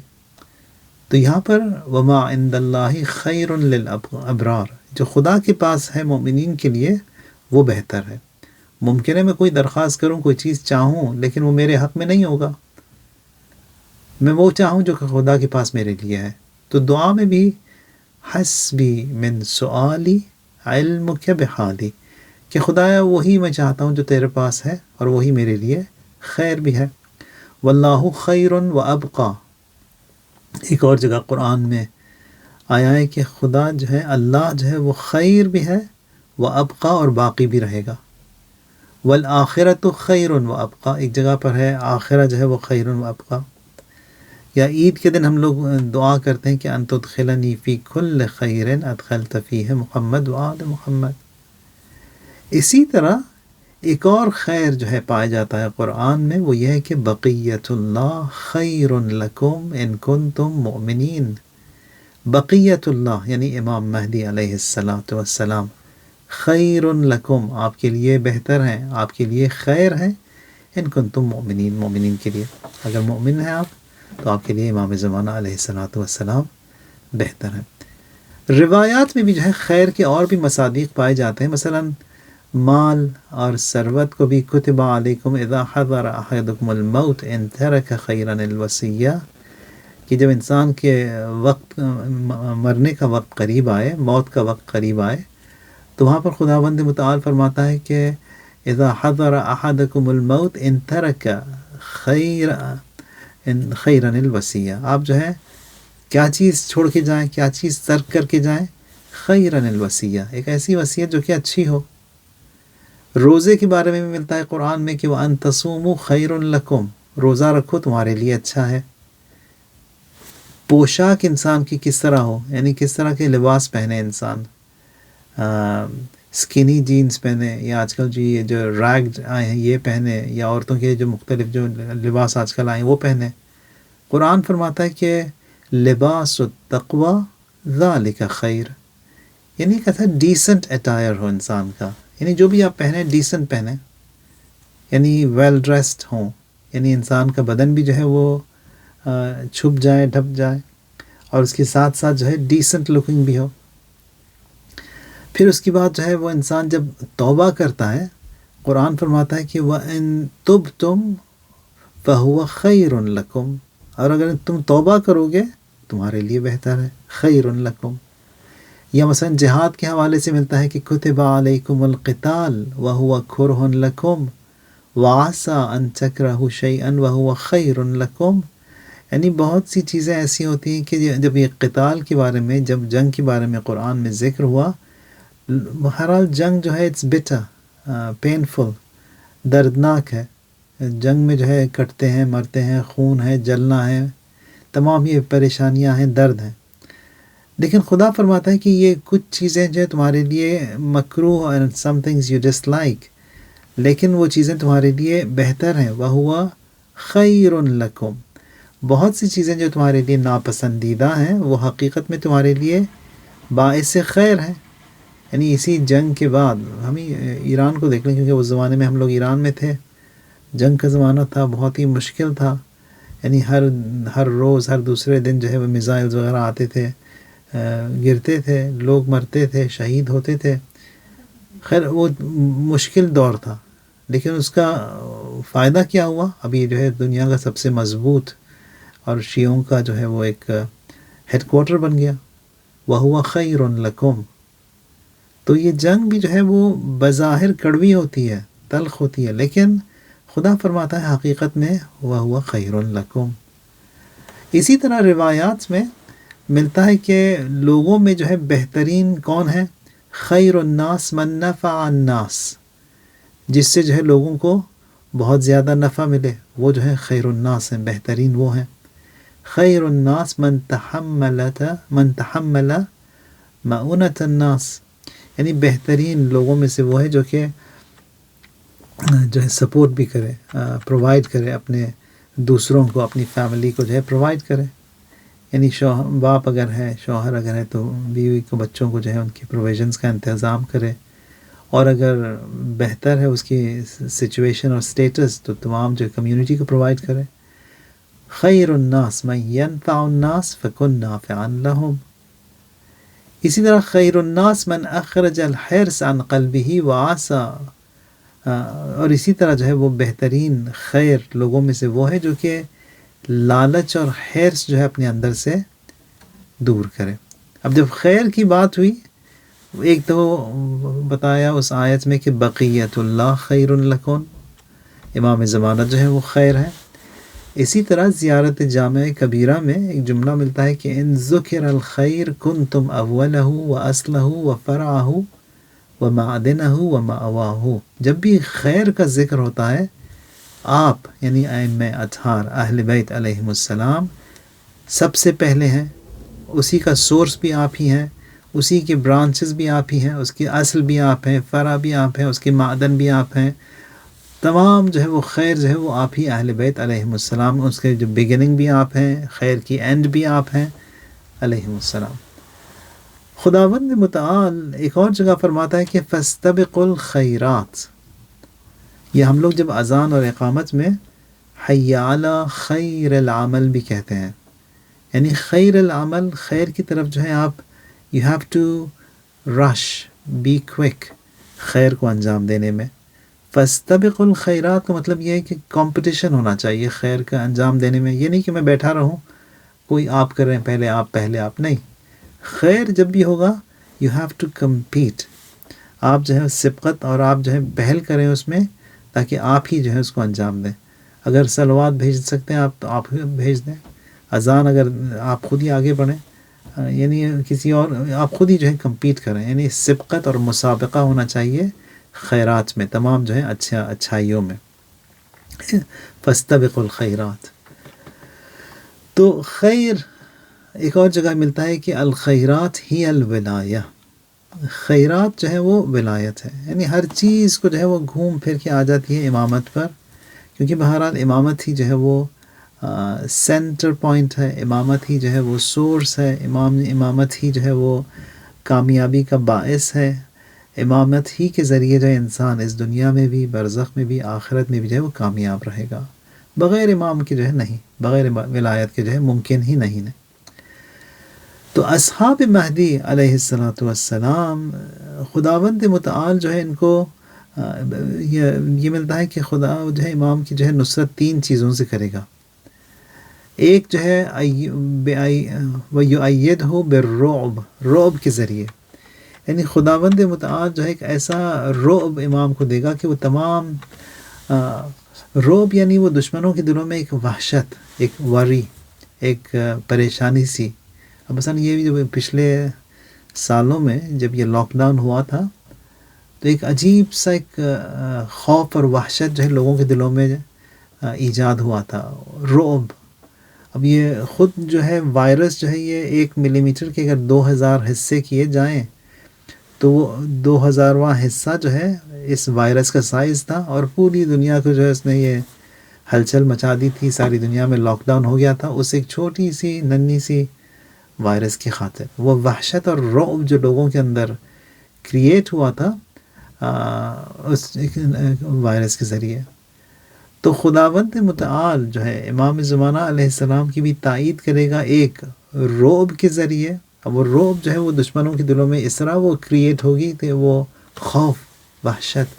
تو یہاں پر وما عند اللہ خیر للابرار، جو خدا کے پاس ہے مومنین کے لیے وہ بہتر ہے. ممکن ہے میں کوئی درخواست کروں، کوئی چیز چاہوں، لیکن وہ میرے حق میں نہیں ہوگا، میں وہ چاہوں جو کہ خدا کے پاس میرے لیے ہے. تو دعا میں بھی حسبی من سؤالی علمک بحالی، کہ خدایا وہی میں چاہتا ہوں جو تیرے پاس ہے، اور وہی میرے لیے خیر بھی ہے. واللہ خیر وابقی، ایک اور جگہ قرآن میں آیا ہے کہ خدا جو ہے، اللہ جو ہے وہ خیر بھی ہے، وابقی، اور باقی بھی رہے گا. والآخرۃ خیر وابقی، ایک جگہ پر ہے آخرہ جو ہے وہ خیر وابقی. یا عید کے دن ہم لوگ دعا کرتے ہیں کہ ان تدخلنی فی کل خیر ادخلت فیہ محمد وآل محمد. اسی طرح ایک اور خیر جو ہے پایا جاتا ہے قرآن میں، وہ یہ ہے کہ بقیت اللہ خیر لکم ان کنتم مؤمنین. بقیت اللہ یعنی امام مہدی علیہ السلام، خیر لکم، آپ کے لیے بہتر ہیں، آپ کے لیے خیر ہے، ان کنتم مؤمنین، مومنین کے لیے. اگر مومن ہیں آپ تو آپ کے لیے امام زمانہ علیہ السلام بہتر ہے. روایات میں بھی جو ہے خیر کے اور بھی مصادیق پائے جاتے ہیں. مثلا مال اور ثروت کو بھی کتب علیکم اذا حضر احدکم الموت ان ترک خیرا الوصیہ، کہ جب انسان کے وقت، مرنے کا وقت قریب آئے، موت کا وقت قریب آئے، تو وہاں پر خداوند متعال فرماتا ہے کہ اذا حضر احدکم الموت ان ترک خیر ان خیرن الوصیہ، آپ جو ہے کیا چیز چھوڑ کے جائیں، کیا چیز ترک کر کے جائیں، خیرن الوصیہ، ایک ایسی وصیت جو کہ اچھی ہو۔ روزے کے بارے میں بھی ملتا ہے قرآن میں کہ وَأَن تَصُومُوا خَيْرٌ لَكُمْ، روزہ رکھو تمہارے لیے اچھا ہے۔ پوشاک انسان کی کس طرح ہو، یعنی کس طرح کے لباس پہنے انسان، سکنی جینز پہنے، یا آج کل جو یہ جو ریگڈ آئے ہیں یہ پہنے، یا عورتوں کے جو مختلف جو لباس آج کل آئے ہیں وہ پہنے۔ قرآن فرماتا ہے کہ لباس التقوی ذالک خیر، یعنی کہتا ہے ڈیسنٹ اٹائر ہو انسان کا، یعنی جو بھی آپ پہنے ڈیسنٹ پہنے، یعنی ویل ڈریسڈ ہوں، یعنی انسان کا بدن بھی جو ہے وہ چھپ جائے، ڈھپ جائے، اور اس کے ساتھ ساتھ جو ہے ڈیسنٹ لکنگ بھی ہو۔ پھر اس کے بعد جو ہے وہ انسان جب توبہ کرتا ہے، قرآن فرماتا ہے کہ وَإِن تُبْتُمْ فَهُوَ خَيْرٌ لَكُمْ، اور اگر تم توبہ کرو گے تمہارے لیے بہتر ہے، خیر لکم۔ یا مثلا جہاد کے حوالے سے ملتا ہے کہ کتب علیکم القتال وہو کرہ لکم وعسى ان تکرہوا شیئا وہو خیر لکم، یعنی بہت سی چیزیں ایسی ہوتی ہیں کہ جب یہ قتال کے بارے میں، جب جنگ کے بارے میں قرآن میں ذکر ہوا، بہرحال جنگ جو ہے اٹس بٹر، پینفل، دردناک ہے، جنگ میں جو ہے کٹتے ہیں، مرتے ہیں، خون ہے، جلنا ہے، تمام یہ پریشانیاں ہیں، درد ہیں، لیکن خدا فرماتا ہے کہ یہ کچھ چیزیں جو ہے تمہارے لیے مکروہ اور some things you dislike, لیکن وہ چیزیں تمہارے لیے بہتر ہیں، وَهُوَ خَيْرٌ لَكُمْ، بہت سی چیزیں جو تمہارے لیے ناپسندیدہ ہیں وہ حقیقت میں تمہارے لیے باعث خیر ہیں۔ یعنی اسی جنگ کے بعد ہم ایران کو دیکھ لیں، کیونکہ اس زمانے میں ہم لوگ ایران میں تھے، جنگ کا زمانہ تھا، بہت ہی مشکل تھا، یعنی ہر روز، ہر دوسرے دن جو ہے وہ میزائلز وغیرہ آتے تھے، گرتے تھے، لوگ مرتے تھے، شہید ہوتے تھے۔ خیر وہ مشکل دور تھا، لیکن اس کا فائدہ کیا ہوا؟ ابھی جو ہے دنیا کا سب سے مضبوط اور شیعوں کا جو ہے وہ ایک ہیڈ کوارٹر بن گیا، وَهُوَ خَيْرٌ لَكُمْ۔ تو یہ جنگ بھی جو ہے وہ بظاہر کڑوی ہوتی ہے، تلخ ہوتی ہے، لیکن خدا فرماتا ہے حقیقت میں وَهُوَ خَيْرٌ لَكُمْ۔ اسی طرح روایات میں ملتا ہے کہ لوگوں میں جو ہے بہترین کون ہے؟ خیر الناس من نفع الناس، جس سے جو ہے لوگوں کو بہت زیادہ نفع ملے، وہ جو ہے خیر الناس ہیں، بہترین وہ ہیں۔ خیر الناس من تحمل مؤونۃ الناس، یعنی بہترین لوگوں میں سے وہ ہے جو کہ جو ہے سپورٹ بھی کرے، پرووائڈ کرے اپنے دوسروں کو، اپنی فیملی کو جو ہے پرووائڈ کرے، یعنی باپ اگر ہے، شوہر اگر ہے تو بیوی کو، بچوں کو جو ہے ان کی پروویژنس کا انتظام کرے، اور اگر بہتر ہے اس کی سچویشن اور سٹیٹس تو تمام جو کمیونٹی کو پرووائڈ کرے۔ خیر الناس من ینفع الناس فکن نافعا لہم۔ اسی طرح خیر الناس من اخرج الحرص عن قلبہ وعسى، اور اسی طرح جو ہے وہ بہترین خیر لوگوں میں سے وہ ہے جو کہ لالچ اور حرص جو ہے اپنے اندر سے دور کرے۔ اب جب خیر کی بات ہوئی، ایک تو بتایا اس آیت میں کہ بقیت اللہ خیر لکم، امام زمانہ جو ہے وہ خیر ہے۔ اسی طرح زیارت جامع کبیرہ میں ایک جملہ ملتا ہے کہ ان ذکر الخیر کنتم اولہ و اصلہ و فرعہ و معدنہ و مأواہ، جب بھی خیر کا ذکر ہوتا ہے، آپ یعنی ائمہ اطہار اہل بیت علیہم السلام سب سے پہلے ہیں، اسی کا سورس بھی آپ ہی ہیں، اسی کے برانچز بھی آپ ہی ہیں، اس کی اصل بھی آپ ہیں، فرع بھی آپ ہیں، اس کے معدن بھی آپ ہیں، تمام جو ہے وہ خیر جو ہے وہ آپ ہی اہل بیت علیہم السلام، اس کے جو بگننگ بھی آپ ہیں، خیر کی اینڈ بھی آپ ہیں علیہم السلام۔ خداوند متعال ایک اور جگہ فرماتا ہے کہ فاستبقوا الخیرات، یہ ہم لوگ جب اذان اور اقامت میں حی علی خیر العمل بھی کہتے ہیں، یعنی خیر العمل، خیر کی طرف جو ہے آپ you have to rush, be quick خیر کو انجام دینے میں۔ فاستبقوا الخیرات کا مطلب یہ ہے کہ کمپٹیشن ہونا چاہیے خیر کا انجام دینے میں، یہ نہیں کہ میں بیٹھا رہوں، کوئی آپ کر رہے ہیں پہلے آپ نہیں، خیر جب بھی ہوگا یو ہیو ٹو کمپیٹ، آپ جو ہے سبقت اور آپ جو ہے پہل کریں اس میں، تاکہ آپ ہی جو ہے اس کو انجام دیں۔ اگر صلوات بھیج سکتے ہیں آپ تو آپ بھیج دیں. اذان اگر آپ خود ہی آگے بڑھیں، یعنی کسی اور آپ خود ہی جو ہے کمپیٹ کریں، یعنی سبقت اور مسابقہ ہونا چاہیے خیرات میں، تمام جو ہے اچھائیوں میں. فاستبقوا الخیرات. تو خیر ایک اور جگہ ملتا ہے کہ الخیرات ہی الولایہ، خیرات جو ہے وہ ولایت ہے، یعنی ہر چیز کو جو ہے وہ گھوم پھر کے آ جاتی ہے امامت پر، کیونکہ بہرحال امامت ہی جو ہے وہ سینٹر پوائنٹ ہے، امامت ہی جو ہے وہ سورس ہے، امامت ہی جو ہے وہ کامیابی کا باعث ہے. امامت ہی کے ذریعے جو ہے انسان اس دنیا میں بھی، برزخ میں بھی، آخرت میں بھی جو ہے وہ کامیاب رہے گا. بغیر امام کے جو ہے نہیں، بغیر ولایت کے جو ہے ممکن ہی نہیں ہے. تو اصحاب مہدی علیہ السلام، خداوند متعال جو ہے ان کو یہ ملتا ہے کہ خدا جو ہے امام کی جو ہے نصرت 3 چیزوں سے کرے گا. ایک جو ہے وَيُؤَيِّدْهُ بِالرُّعْبِ، رعب کے ذریعے، یعنی خداوند متعال جو ہے ایک ایسا رعب امام کو دے گا کہ وہ تمام رعب، یعنی وہ دشمنوں کے دلوں میں ایک وحشت، ایک وری، ایک پریشانی سی. اب مثلا یہ بھی جو پچھلے سالوں میں جب یہ لاک ڈاؤن ہوا تھا تو ایک عجیب سا ایک خوف اور وحشت جو ہے لوگوں کے دلوں میں ایجاد ہوا تھا، رعب. اب یہ خود جو ہے وائرس جو ہے یہ 1 ملی میٹر کے اگر 2000 حصے کیے جائیں تو وہ 2000واں حصہ جو ہے اس وائرس کا سائز تھا، اور پوری دنیا کو جو ہے اس نے یہ ہلچل مچا دی تھی. ساری دنیا میں لاک ڈاؤن ہو گیا تھا اس ایک چھوٹی سی ننھی سی وائرس کی خاطر. وہ وحشت اور رعب جو لوگوں کے اندر کریٹ ہوا تھا اس وائرس کے ذریعے. تو خداوند متعال جو ہے امام زمانہ علیہ السلام کی بھی تائید کرے گا ایک رعب کے ذریعے. اب وہ رعب جو ہے وہ دشمنوں کے دلوں میں اس طرح وہ کریٹ ہوگی کہ وہ خوف، وحشت،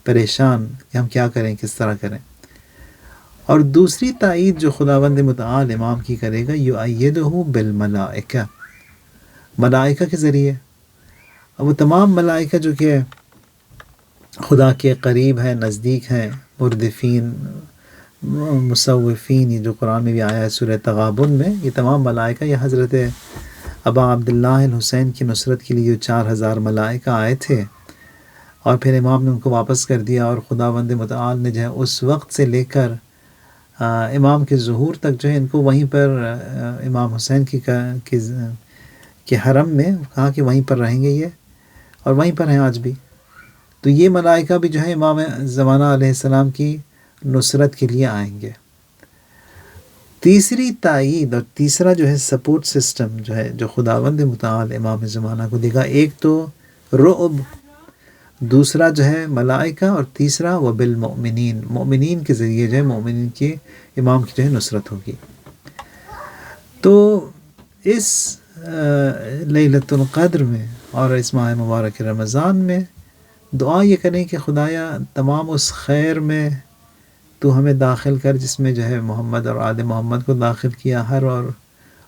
پریشان کہ ہم کیا کریں، کس طرح کریں. اور دوسری تائید جو خداوند متعال امام کی کرے گا، یؤیدہ بالملائکہ، ملائکہ کے ذریعے. اب وہ تمام ملائکہ جو کہ خدا کے قریب ہیں، نزدیک ہیں، مردفین، مصوفین، یہ جو قرآن میں بھی آیا ہے سورہ تغابن میں، یہ تمام ملائکہ یہ حضرت ابا عبداللہ الحسین کی نصرت کے لیے 4000 ملائکہ آئے تھے، اور پھر امام نے ان کو واپس کر دیا. اور خداوند متعال نے جو ہے اس وقت سے لے کر امام کے ظہور تک جو ہے ان کو وہیں پر امام حسین کے حرم میں کہا کہ وہیں پر رہیں گے یہ، اور وہیں پر ہیں آج بھی. تو یہ ملائکہ بھی جو ہے امام زمانہ علیہ السلام کی نصرت کے لیے آئیں گے. تیسری تائید اور تیسرا جو ہے سپورٹ سسٹم جو ہے جو خداوند متعال امام زمانہ کو دے گا، ایک تو رعب، دوسرا جو ہے ملائکہ، اور تیسرا وبالمؤمنین، مؤمنین کے ذریعے جو ہے مؤمنین کی امام کی جو ہے نصرت ہوگی. تو اس لیلۃ القدر میں اور اس ماہ مبارک رمضان میں دعا یہ کریں کہ خدایا تمام اس خیر میں تو ہمیں داخل کر جس میں جو ہے محمد اور آل محمد کو داخل کیا، ہر اور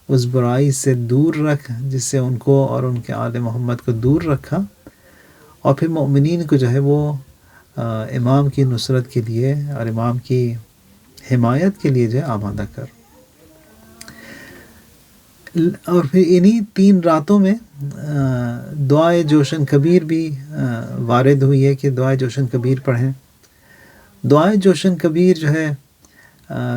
اس برائی سے دور رکھ جس سے ان کو اور ان کے آل محمد کو دور رکھا، اور پھر مؤمنین کو جو ہے وہ امام کی نصرت کے لیے اور امام کی حمایت کے لیے جو ہے آمادہ کر. اور پھر انہی 3 راتوں میں دعائے جوشن کبیر بھی وارد ہوئی ہے کہ دعائے جوشن کبیر پڑھیں. دعائے جوشن کبیر جو ہے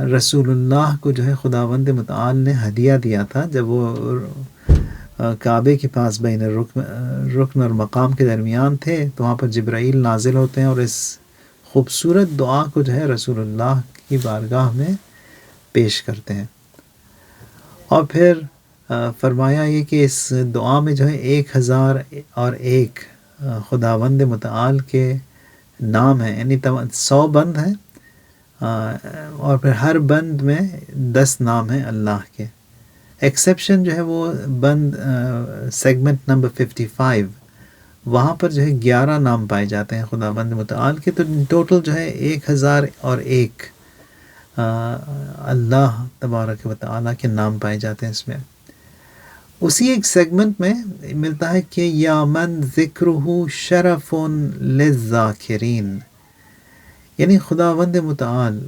رسول اللہ کو جو ہے خداوند متعال نے ہدیہ دیا تھا جب وہ کعبے کے پاس بین رکن اور مقام کے درمیان تھے، تو وہاں پر جبرائیل نازل ہوتے ہیں اور اس خوبصورت دعا کو جو ہے رسول اللہ کی بارگاہ میں پیش کرتے ہیں. اور پھر فرمایا یہ کہ اس دعا میں جو ہے 1001 خداوند متعال کے نام ہیں، یعنی 100 بند ہیں، اور پھر ہر بند میں 10 نام ہیں اللہ کے. ایکسیپشن جو ہے وہ بند سیگمنٹ نمبر 55، وہاں پر جو ہے 11 نام پائے جاتے ہیں خداوند متعال کے. تو ٹوٹل جو ہے 1001 اللہ تبارک و تعالیٰ کے نام پائے جاتے ہیں اس میں. اسی ایک سیگمنٹ میں ملتا ہے کہ یا من ذکرہ شرف للذاکرین، یعنی خداوند متعال،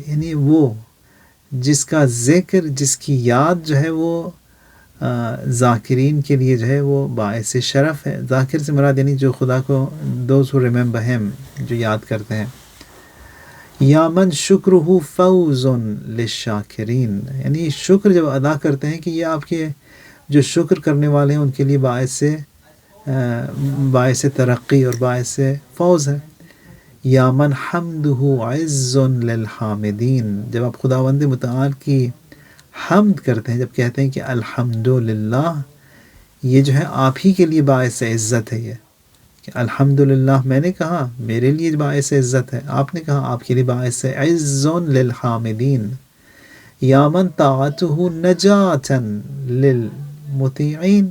یعنی وہ جس کا ذکر، جس کی یاد جو ہے وہ ذاکرین کے لیے جو ہے وہ باعث شرف ہے. ذاکر سے مراد یعنی جو خدا کو دوز who remember him، جو یاد کرتے ہیں. یا من شکرہ فوز للشاکرین، یعنی شکر جب ادا کرتے ہیں کہ یہ آپ کے جو شکر کرنے والے ہیں ان کے لیے باعث ترقی اور باعث فوز ہے. یا من حمدہ عز للحامدین، جب آپ خداوند متعال کی حمد کرتے ہیں، جب کہتے ہیں کہ الحمدللہ، یہ جو ہے آپ ہی کے لیے باعث عزت ہے. یہ کہ الحمدللہ میں نے کہا میرے لیے باعث عزت ہے، آپ نے کہا آپ کے لیے باعث عز للحامدین. یا من طاعتہ نجاۃ للمطیعین،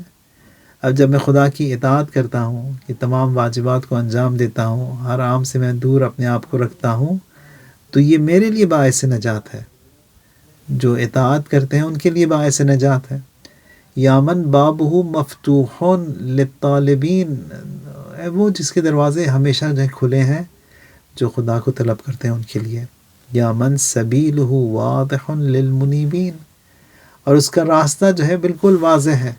اب جب میں خدا کی اطاعت کرتا ہوں کہ تمام واجبات کو انجام دیتا ہوں، حرام سے میں دور اپنے آپ کو رکھتا ہوں، تو یہ میرے لیے باعث نجات ہے، جو اطاعت کرتے ہیں ان کے لیے باعث نجات ہے. یا من بابہ مفتوح للطالبین، وہ جس کے دروازے ہمیشہ جو کھلے ہیں جو خدا کو طلب کرتے ہیں ان کے لیے. یا من سبیلہ واضح للمنیبین، اور اس کا راستہ جو ہے بالکل واضح ہے،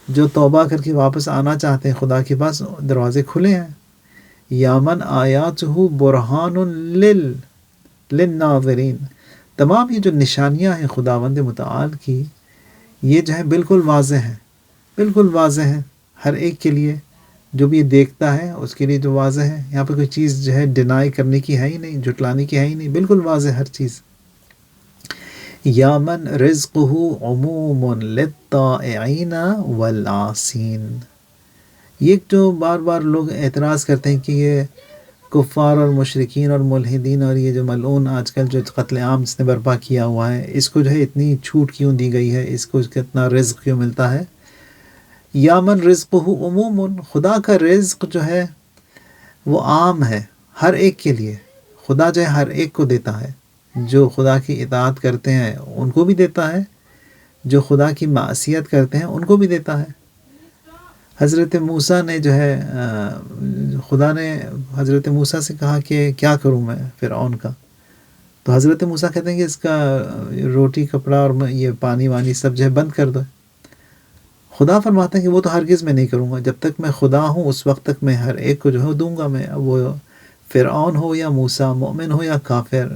جو توبہ کر کے واپس آنا چاہتے ہیں خدا کے پاس دروازے کھلے ہیں. یا من آیاتہ برہان للناظرین، تمام یہ جو نشانیاں ہیں خداوند متعال کی، یہ جو ہے بالکل واضح ہیں، بالکل واضح ہیں ہر ایک کے لیے، جو بھی یہ دیکھتا ہے اس کے لیے جو واضح ہے. یہاں پہ کوئی چیز جو ہے ڈینائی کرنے کی ہے ہی نہیں، جھٹلانے کی ہے ہی نہیں، بالکل واضح ہر چیز. یا من رزقہ عموم للطائعین والعاصین، یہ جو بار بار لوگ اعتراض کرتے ہیں کہ یہ کفار اور مشرکین اور ملحدین اور یہ جو ملعون آج کل جو قتل عام اس نے برپا کیا ہوا ہے، اس کو جو ہے اتنی چھوٹ کیوں دی گئی ہے، اس کو کتنا رزق کیوں ملتا ہے. یا من رزقہ عموم، خدا کا رزق جو ہے وہ عام ہے ہر ایک کے لیے. خدا جو ہے ہر ایک کو دیتا ہے، جو خدا کی اطاعت کرتے ہیں ان کو بھی دیتا ہے، جو خدا کی معصیت کرتے ہیں ان کو بھی دیتا ہے. حضرت موسیٰ نے جو ہے خدا نے حضرت موسیٰ سے کہا کہ کیا کروں میں فرعون کا، تو حضرت موسیٰ کہتے ہیں کہ اس کا روٹی کپڑا اور یہ پانی وانی سب جو ہے بند کر دو. خدا فرماتا ہے کہ وہ تو ہرگز میں نہیں کروں گا، جب تک میں خدا ہوں اس وقت تک میں ہر ایک کو جو ہے دوں گا. میں وہ فرعون ہو یا موسیٰ، مومن ہو یا کافر،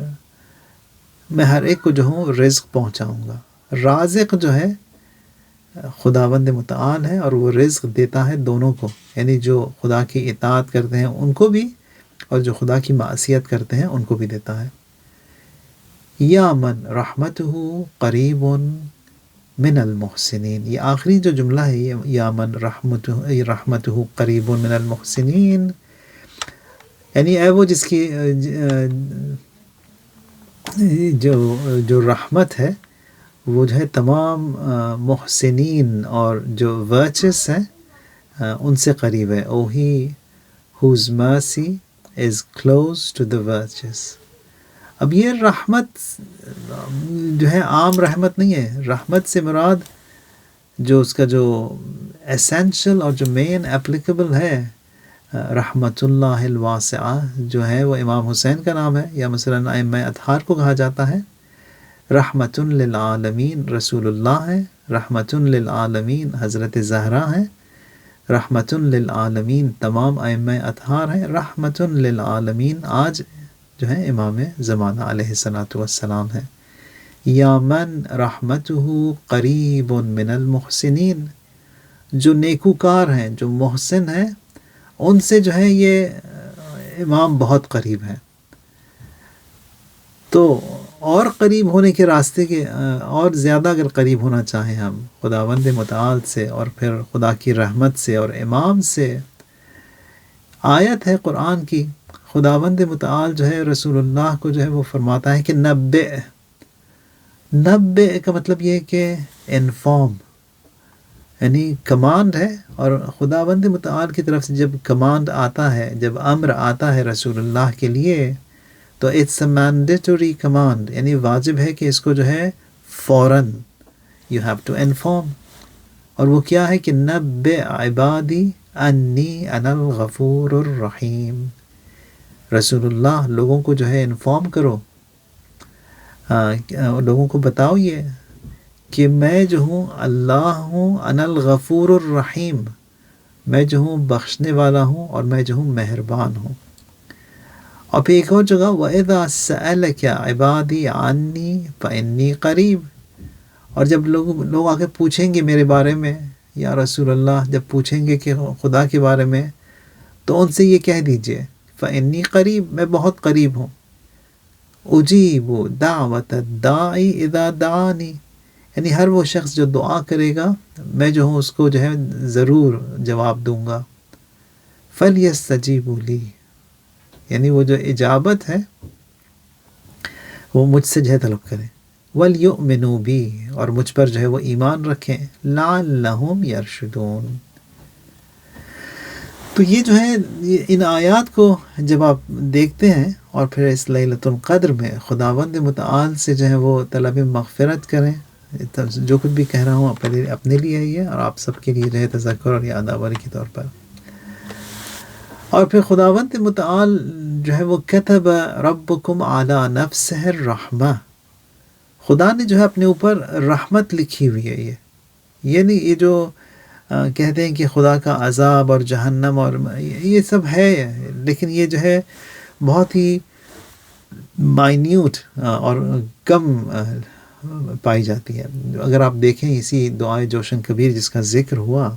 میں ہر ایک کو جو ہوں رزق پہنچاؤں گا. رازق جو ہے خداوند متعال ہے، اور وہ رزق دیتا ہے دونوں کو، یعنی جو خدا کی اطاعت کرتے ہیں ان کو بھی، اور جو خدا کی معصیت کرتے ہیں ان کو بھی دیتا ہے. یا من رحمتہ قریب من المحسنین، یہ آخری جو جملہ ہے یہ یا من رحمتہ قریب من المحسنین، یعنی اے وہ جس کی جو رحمت ہے وہ جو ہے تمام محسنین اور جو ورچس ہیں ان سے قریب ہے. او ہی whose mercy is close to the virtuous. اب یہ رحمت جو ہے عام رحمت نہیں ہے، رحمت سے مراد جو اس کا جو ایسینشل اور جو مین اپلیکیبل ہے، رحمت اللہ الواسعہ جو ہے وہ امام حسین کا نام ہے، یا مثلا ائمہ اطہار کو کہا جاتا ہے. رحمت للعالمین رسول اللہ ہے، رحمت للعالمین حضرت زہرا ہے، رحمت للعالمین تمام ائمہ اطہار ہیں، رحمت للعالمین آج جو ہے امام زمانہ علیہ الصلاۃ والسلام ہے. یا من رحمتہ قریب من المحسنین، جو نیکوکار ہیں، جو محسن ہیں، ان سے جو ہے یہ امام بہت قریب ہے. تو اور قریب ہونے کے راستے کے اور زیادہ اگر قریب ہونا چاہیں ہم خداوند متعال سے اور پھر خدا کی رحمت سے اور امام سے، آیت ہے قرآن کی، خداوند متعال جو ہے رسول اللہ کو جو ہے وہ فرماتا ہے کہ نبئ کا مطلب یہ ہے کہ انفارم، یعنی کمانڈ ہے. اور خداوند متعال کی طرف سے جب کمانڈ آتا ہے، جب امر آتا ہے رسول اللہ کے لیے، تو اٹس اے مینڈیٹوری کمانڈ، یعنی واجب ہے کہ اس کو جو ہے فوراً یو ہیو ٹو انفارم. اور وہ کیا ہے کہ نبئ عبادی انی انا الغفور الرحیم، رسول اللہ لوگوں کو جو ہے انفارم کرو، لوگوں کو بتاؤ یہ کہ میں جو ہوں اللہ ہوں، انا الغفور الرحیم، میں جو ہوں بخشنے والا ہوں اور میں جو ہوں مہربان ہوں۔ اور پھر ایک اور جگہ وَإِذَا سَأَلَكَ عِبَادِي عَنِّي فَإِنِّي قَرِيب، اور جب لوگ آ کے پوچھیں گے میرے بارے میں یا رسول اللہ، جب پوچھیں گے کہ خدا کے بارے میں، تو ان سے یہ کہہ دیجئے فَإِنِّي قریب، میں بہت قریب ہوں، اجیب دعوت الداعی اذا دعانی، یعنی ہر وہ شخص جو دعا کرے گا میں جو ہوں اس کو جو ہے ضرور جواب دوں گا۔ فَلْيَسْتَجِيبُوا لِي، یعنی وہ جو اجابت ہے وہ مجھ سے جو ہے طلب کریں، وَلْيُؤْمِنُوا بِي، اور مجھ پر جو ہے وہ ایمان رکھیں، لَعَلَّهُمْ يَرْشُدُونَ۔ تو یہ جو ہے ان آیات کو جب آپ دیکھتے ہیں اور پھر اس لیلۃ القدر میں خداوند متعال سے جو ہے وہ طلب مغفرت کریں، جو کچھ بھی کہہ رہا ہوں اپنے لیے ہی ہے اور آپ سب کے لیے جو ہے تذکر اور یاد آوری کے طور پر۔ اور پھر خداوند متعال جو ہے وہ کتب ربکم علی نفسہ الرحمہ، خدا نے جو ہے اپنے اوپر رحمت لکھی ہوئی ہے۔ یہ نہیں یہ جو کہتے ہیں کہ خدا کا عذاب اور جہنم اور یہ سب ہے، لیکن یہ جو ہے بہت ہی مائنیوٹ اور کم پائی جاتی ہے۔ اگر آپ دیکھیں اسی دعائے جوشن کبیر جس کا ذکر ہوا،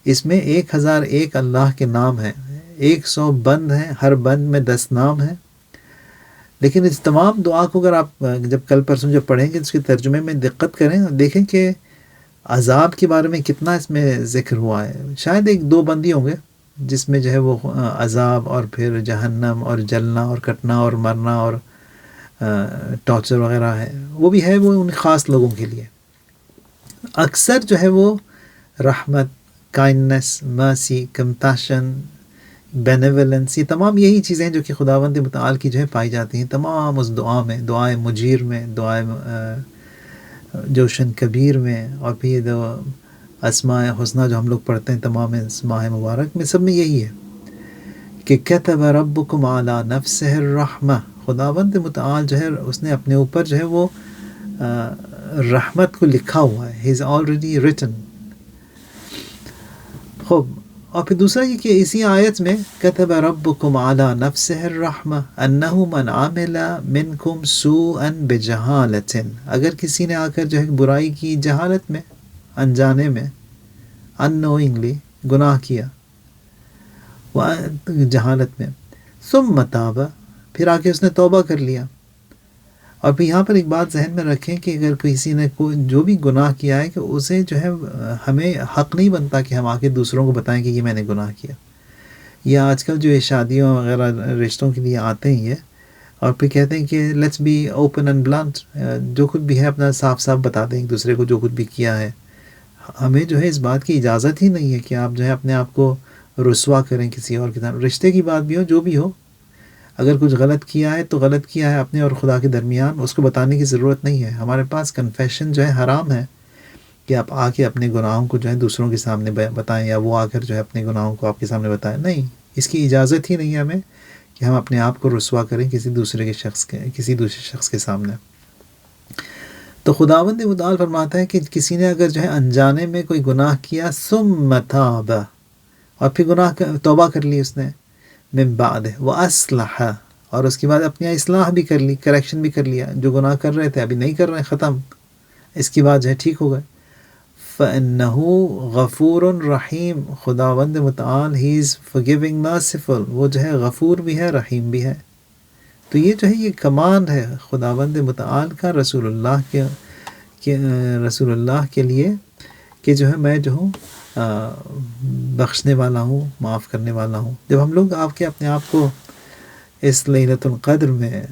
اس میں 1001 اللہ کے نام ہیں، 100 بند ہیں، ہر بند میں 10 نام ہیں، لیکن اس تمام دعا کو اگر آپ جب کل پرسوں جب پڑھیں گے اس کے ترجمے میں دقت کریں اور دیکھیں کہ عذاب کے بارے میں کتنا اس میں ذکر ہوا ہے۔ شاید 1-2 بندی ہوں گے جس میں جو ہے وہ عذاب اور پھر جہنم اور جلنا اور کٹنا اور مرنا اور ٹارچر وغیرہ ہے، وہ بھی ہے وہ ان خاص لوگوں کے لیے۔ اکثر جو ہے وہ رحمت، کائنڈنس، مرسی، کمپیشن، بینیولنس، یہ تمام یہی چیزیں ہیں جو کہ خداوند متعال کی جو ہے پائی جاتی ہیں تمام اس دعا میں، دعائے مجیر میں، دعائے جوشن کبیر میں، اور پھر یہ جو اسماء حسنہ جو ہم لوگ پڑھتے ہیں تمام ماہ مبارک میں، سب میں یہی ہے کہ کتب ربکم علی نفسہ الرحمہ، خداوند متعال جو ہے اس نے اپنے اوپر جو ہے وہ رحمت کو لکھا ہوا ہے، he is already written۔ خوب، اور پھر دوسرا یہ کہ اسی آیت میں کتب ربکم علی نفسہ الرحمہ انہ من عمل منکم سوءا بجہالۃ، اگر کسی نے آ کر جو ہے برائی کی جہالت میں، انجانے میں، unknowingly گناہ کیا جہالت میں، ثم تاب، پھر آ کے اس نے توبہ کر لیا۔ اور پھر یہاں پر ایک بات ذہن میں رکھیں کہ اگر کسی نے جو بھی گناہ کیا ہے کہ اسے جو ہے ہمیں حق نہیں بنتا کہ ہم آ کے دوسروں کو بتائیں کہ یہ میں نے گناہ کیا۔ یا آج کل جو یہ شادیوں وغیرہ رشتوں کے لیے آتے ہیں یہ، اور پھر کہتے ہیں کہ let's be open and blunt, جو کچھ بھی ہے اپنا صاف صاف بتا دیں ایک دوسرے کو جو کچھ بھی کیا ہے۔ ہمیں جو ہے اس بات کی اجازت ہی نہیں ہے کہ آپ جو ہے اپنے آپ کو رسوا کریں کسی اور کی طرف، رشتے کی بات بھی ہو جو بھی ہو، اگر کچھ غلط کیا ہے تو غلط کیا ہے اپنے اور خدا کے درمیان، اس کو بتانے کی ضرورت نہیں ہے۔ ہمارے پاس کنفیشن جو ہے حرام ہے کہ آپ آ کے اپنے گناہوں کو جو ہے دوسروں کے سامنے بتائیں، یا وہ آ کر جو ہے اپنے گناہوں کو آپ کے سامنے بتائیں، نہیں، اس کی اجازت ہی نہیں ہے ہمیں کہ ہم اپنے آپ کو رسوا کریں کسی دوسرے شخص کے سامنے۔ تو خداوند متعال فرماتا ہے کہ کسی نے اگر جو ہے انجانے میں کوئی گناہ کیا، ثم تاب، اور پھر توبہ کر لی اس نے، من بعد واصلح، اور اس کے بعد اپنی اصلاح بھی کر لی، کریکشن بھی کر لیا، جو گناہ کر رہے تھے ابھی نہیں کر رہے، ختم، اس کے بعد جو ہے ٹھیک ہو گئے، فَإِنَّهُ غَفُورٌ رَحِيمٌ، خداوند متعال he is forgiving merciful، وہ جو ہے غفور بھی ہے رحیم بھی ہے۔ تو یہ جو ہے یہ کمانڈ ہے خداوند متعال کا رسول اللہ کے لیے کہ جو ہے میں جو ہوں بخشنے والا ہوں، معاف کرنے والا ہوں۔ جب ہم لوگ اپنے آپ کو اس لیلۃ القدر میں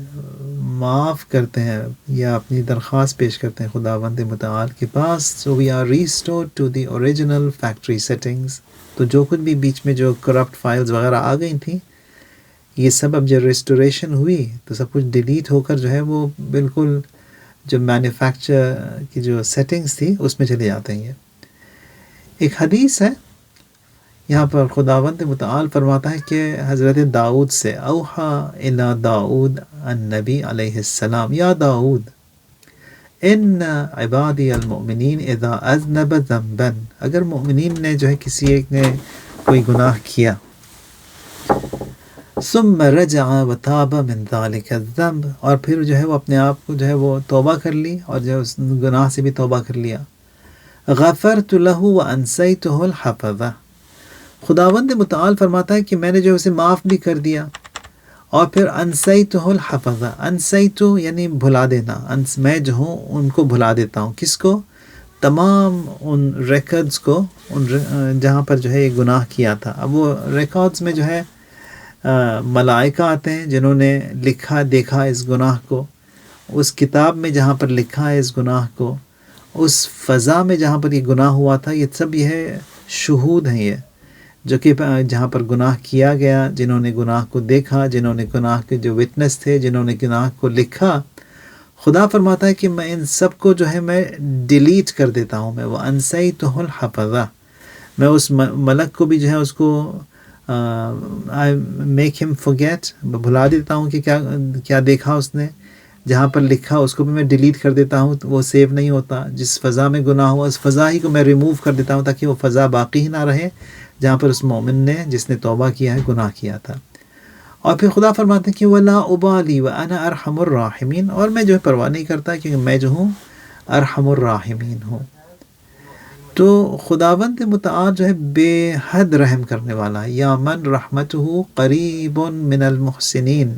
معاف کرتے ہیں یا اپنی درخواست پیش کرتے ہیں خداوند متعال کے پاس، so we are restored to the original factory settings، تو جو کچھ بھی بیچ میں جو کرپٹ فائلز وغیرہ آ گئی تھیں، یہ سب اب جب ریسٹوریشن ہوئی تو سب کچھ ڈیلیٹ ہو کر جو ہے وہ بالکل جو مینوفیکچر کی جو سیٹنگز تھی اس میں چلے جاتے ہیں۔ یہ ایک حدیث ہے یہاں پر خداوند متعال فرماتا ہے کہ حضرت داؤد سے اوحا الی داؤد النبی علیہ السلام یا داؤد ان عبادی المؤمنین اذا اذنب ذنبا، اگر مؤمنین نے جو ہے کسی ایک نے کوئی گناہ کیا، ثم رجع وتاب من ذلك الذنب، اور پھر جو ہے وہ اپنے آپ کو جو ہے وہ توبہ کر لی اور جو ہے اس گناہ سے بھی توبہ کر لیا، غفرت له وانسیته الحفظہ، خداوند متعال فرماتا ہے کہ میں نے جو اسے معاف بھی کر دیا، اور پھر انسیتہ الحفظہ، انسیتو یعنی بھلا دینا، میں جو ہوں ان کو بھلا دیتا ہوں، کس کو؟ تمام ان ریکارڈز کو، جہاں پر جو ہے یہ گناہ کیا تھا۔ اب وہ ریکارڈز میں جو ہے ملائکہ آتے ہیں جنہوں نے لکھا دیکھا اس گناہ کو، اس کتاب میں جہاں پر لکھا ہے اس گناہ کو، اس فضا میں جہاں پر یہ گناہ ہوا تھا، یہ سب یہ شہود ہیں، یہ جو کہ جہاں پر گناہ کیا گیا، جنہوں نے گناہ کو دیکھا، جنہوں نے گناہ کے جو وٹنس تھے، جنہوں نے گناہ کو لکھا، خدا فرماتا ہے کہ میں ان سب کو جو ہے میں ڈیلیٹ کر دیتا ہوں، میں وہ انسیتہ الحفظہ، میں اس ملک کو بھی جو ہے اس کو I make him forget، بھلا دیتا ہوں کہ کیا دیکھا اس نے، جہاں پر لکھا اس کو بھی میں ڈیلیٹ کر دیتا ہوں، تو وہ سیو نہیں ہوتا، جس فضا میں گناہ ہوا اس فضا ہی کو میں ریموو کر دیتا ہوں تاکہ وہ فضا باقی ہی نہ رہے جہاں پر اس مومن نے جس نے توبہ کیا ہے گناہ کیا تھا۔ اور پھر خدا فرماتے ہیں کہ وَلَا أُبَالِي وَأَنَا أَرْحَمُ الرَّاحِمِينَ، اور میں جو ہے پرواہ نہیں کرتا کیونکہ میں جو ہوں ارحم الراحمین ہوں۔ تو خداوند متعال جو ہے بے حد رحم کرنے والا ہے، یا من رحمتہ قریب من المحسنین،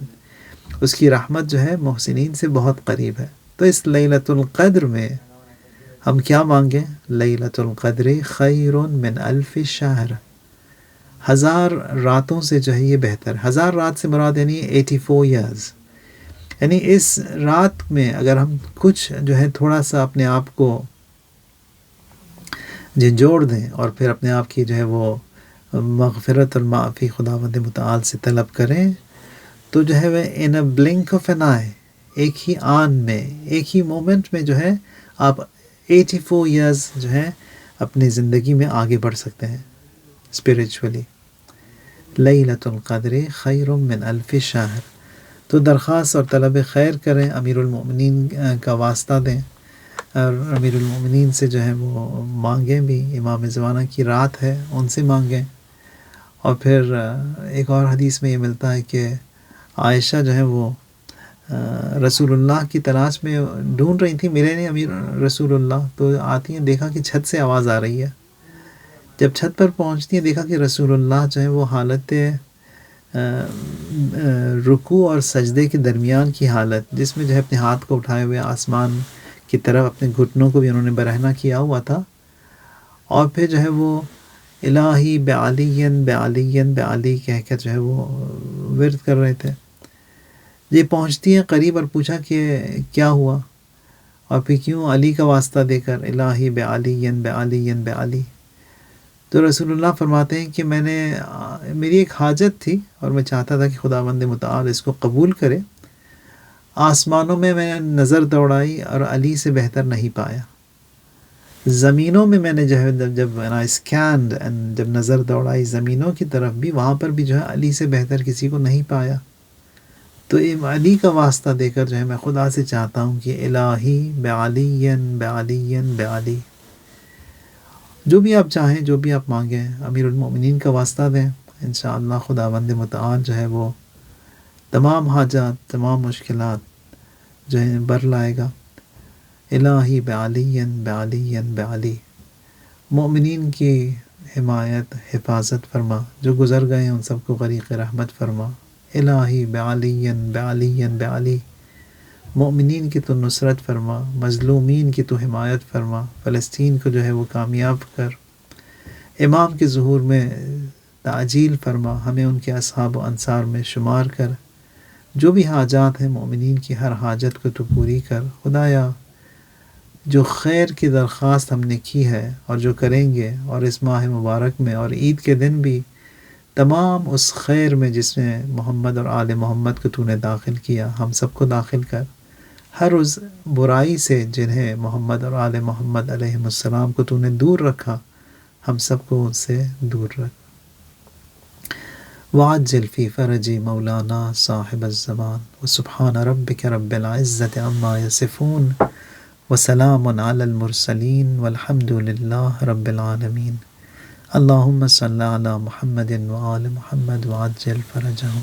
اس کی رحمت جو ہے محسنین سے بہت قریب ہے۔ تو اس لیلۃ القدر میں ہم کیا مانگیں؟ لیلۃ القدر خیر من الف شہر، 1000 راتوں سے جو ہے یہ بہتر۔ 1000 رات سے مراد یعنی 84 ایئرز، یعنی اس رات میں اگر ہم کچھ جو ہے تھوڑا سا اپنے آپ کو جوڑ دیں اور پھر اپنے آپ کی جو ہے وہ مغفرت اور معافی خداوند متعال سے طلب کریں، تو جو ہے وہ ان اے بلنک آف این آئی، ایک ہی آن میں، ایک ہی مومنٹ میں جو ہے آپ 84 ایئرز جو ہے اپنی زندگی میں آگے بڑھ سکتے ہیں اسپریچولی۔ لیلۃ القدر خیر من الف شہر، تو درخواست اور طلب خیر کریں، امیر المؤمنین کا واسطہ دیں اور امیر المؤمنین سے جو ہے وہ مانگیں بھی، امام زمانہ کی رات ہے ان سے مانگیں۔ اور پھر ایک اور حدیث میں یہ ملتا ہے کہ عائشہ جو ہے وہ رسول اللہ کی تلاش میں ڈھونڈ رہی تھی، ملے نہیں امیر رسول اللہ، تو آتی ہیں دیکھا کہ چھت سے آواز آ رہی ہے، جب چھت پر پہنچتی ہیں دیکھا کہ رسول اللہ جو ہے وہ حالت رکوع اور سجدے کے درمیان کی حالت، جس میں جو ہے اپنے ہاتھ کو اٹھائے ہوئے آسمان کی طرف اپنے گھٹنوں کو بھی انہوں نے برہنہ کیا ہوا تھا، اور پھر جو ہے وہ الہی بعلی بعلی بعلی کہہ کر جو ہے وہ ورد کر رہے تھے۔ یہ پہنچتی ہیں قریب اور پوچھا کہ کیا ہوا، اور پھر کیوں علی کا واسطہ دے کر الہی بعلی بعلی بعلی، تو رسول اللہ فرماتے ہیں کہ میری ایک حاجت تھی اور میں چاہتا تھا کہ خداوند متعال اس کو قبول کرے، آسمانوں میں نے نظر دوڑائی اور علی سے بہتر نہیں پایا، زمینوں میں نے جو ہے جب اسکینڈ جب نظر دوڑائی زمینوں کی طرف بھی، وہاں پر بھی جو ہے علی سے بہتر کسی کو نہیں پایا، تو علی کا واسطہ دے کر جو ہے میں خدا سے چاہتا ہوں کہ الہی بعلی بعلی بعلی، جو بھی آپ چاہیں، جو بھی آپ مانگیں، امیر المؤمنین کا واسطہ دیں، انشاءاللہ خداوند متعال جو ہے وہ تمام حاجات، تمام مشکلات جو ہے بر لائے گا۔ الہی بعلی بعلی بعلی، مومنین کی حمایت حفاظت فرما، جو گزر گئے ہیں ان سب کو غریق رحمت فرما۔ الہی بعلی بعلی بعلی، مومنین کی تو نصرت فرما، مظلومین کی تو حمایت فرما، فلسطین کو جو ہے وہ کامیاب کر، امام کے ظہور میں تعجیل فرما، ہمیں ان کے اصحاب و انصار میں شمار کر، جو بھی حاجات ہیں مومنین کی ہر حاجت کو تو پوری کر۔ خدایا جو خیر کی درخواست ہم نے کی ہے اور جو کریں گے، اور اس ماہ مبارک میں اور عید کے دن بھی، تمام اس خیر میں جس میں محمد اور آل محمد کو تو نے داخل کیا، ہم سب کو داخل کر، ہر اس برائی سے جنہیں محمد اور آل محمد علیہ السلام کو تو نے دور رکھا، ہم سب کو ان سے دور رکھ۔ وعجل فی فرج مولانا صاحب الزمان وسبحان ربک رب العزت عما یصفون وسلام علی المرسلین والحمد للہ رب العالمین اللہم صلی علی محمد وآل محمد وعجل فرجہم.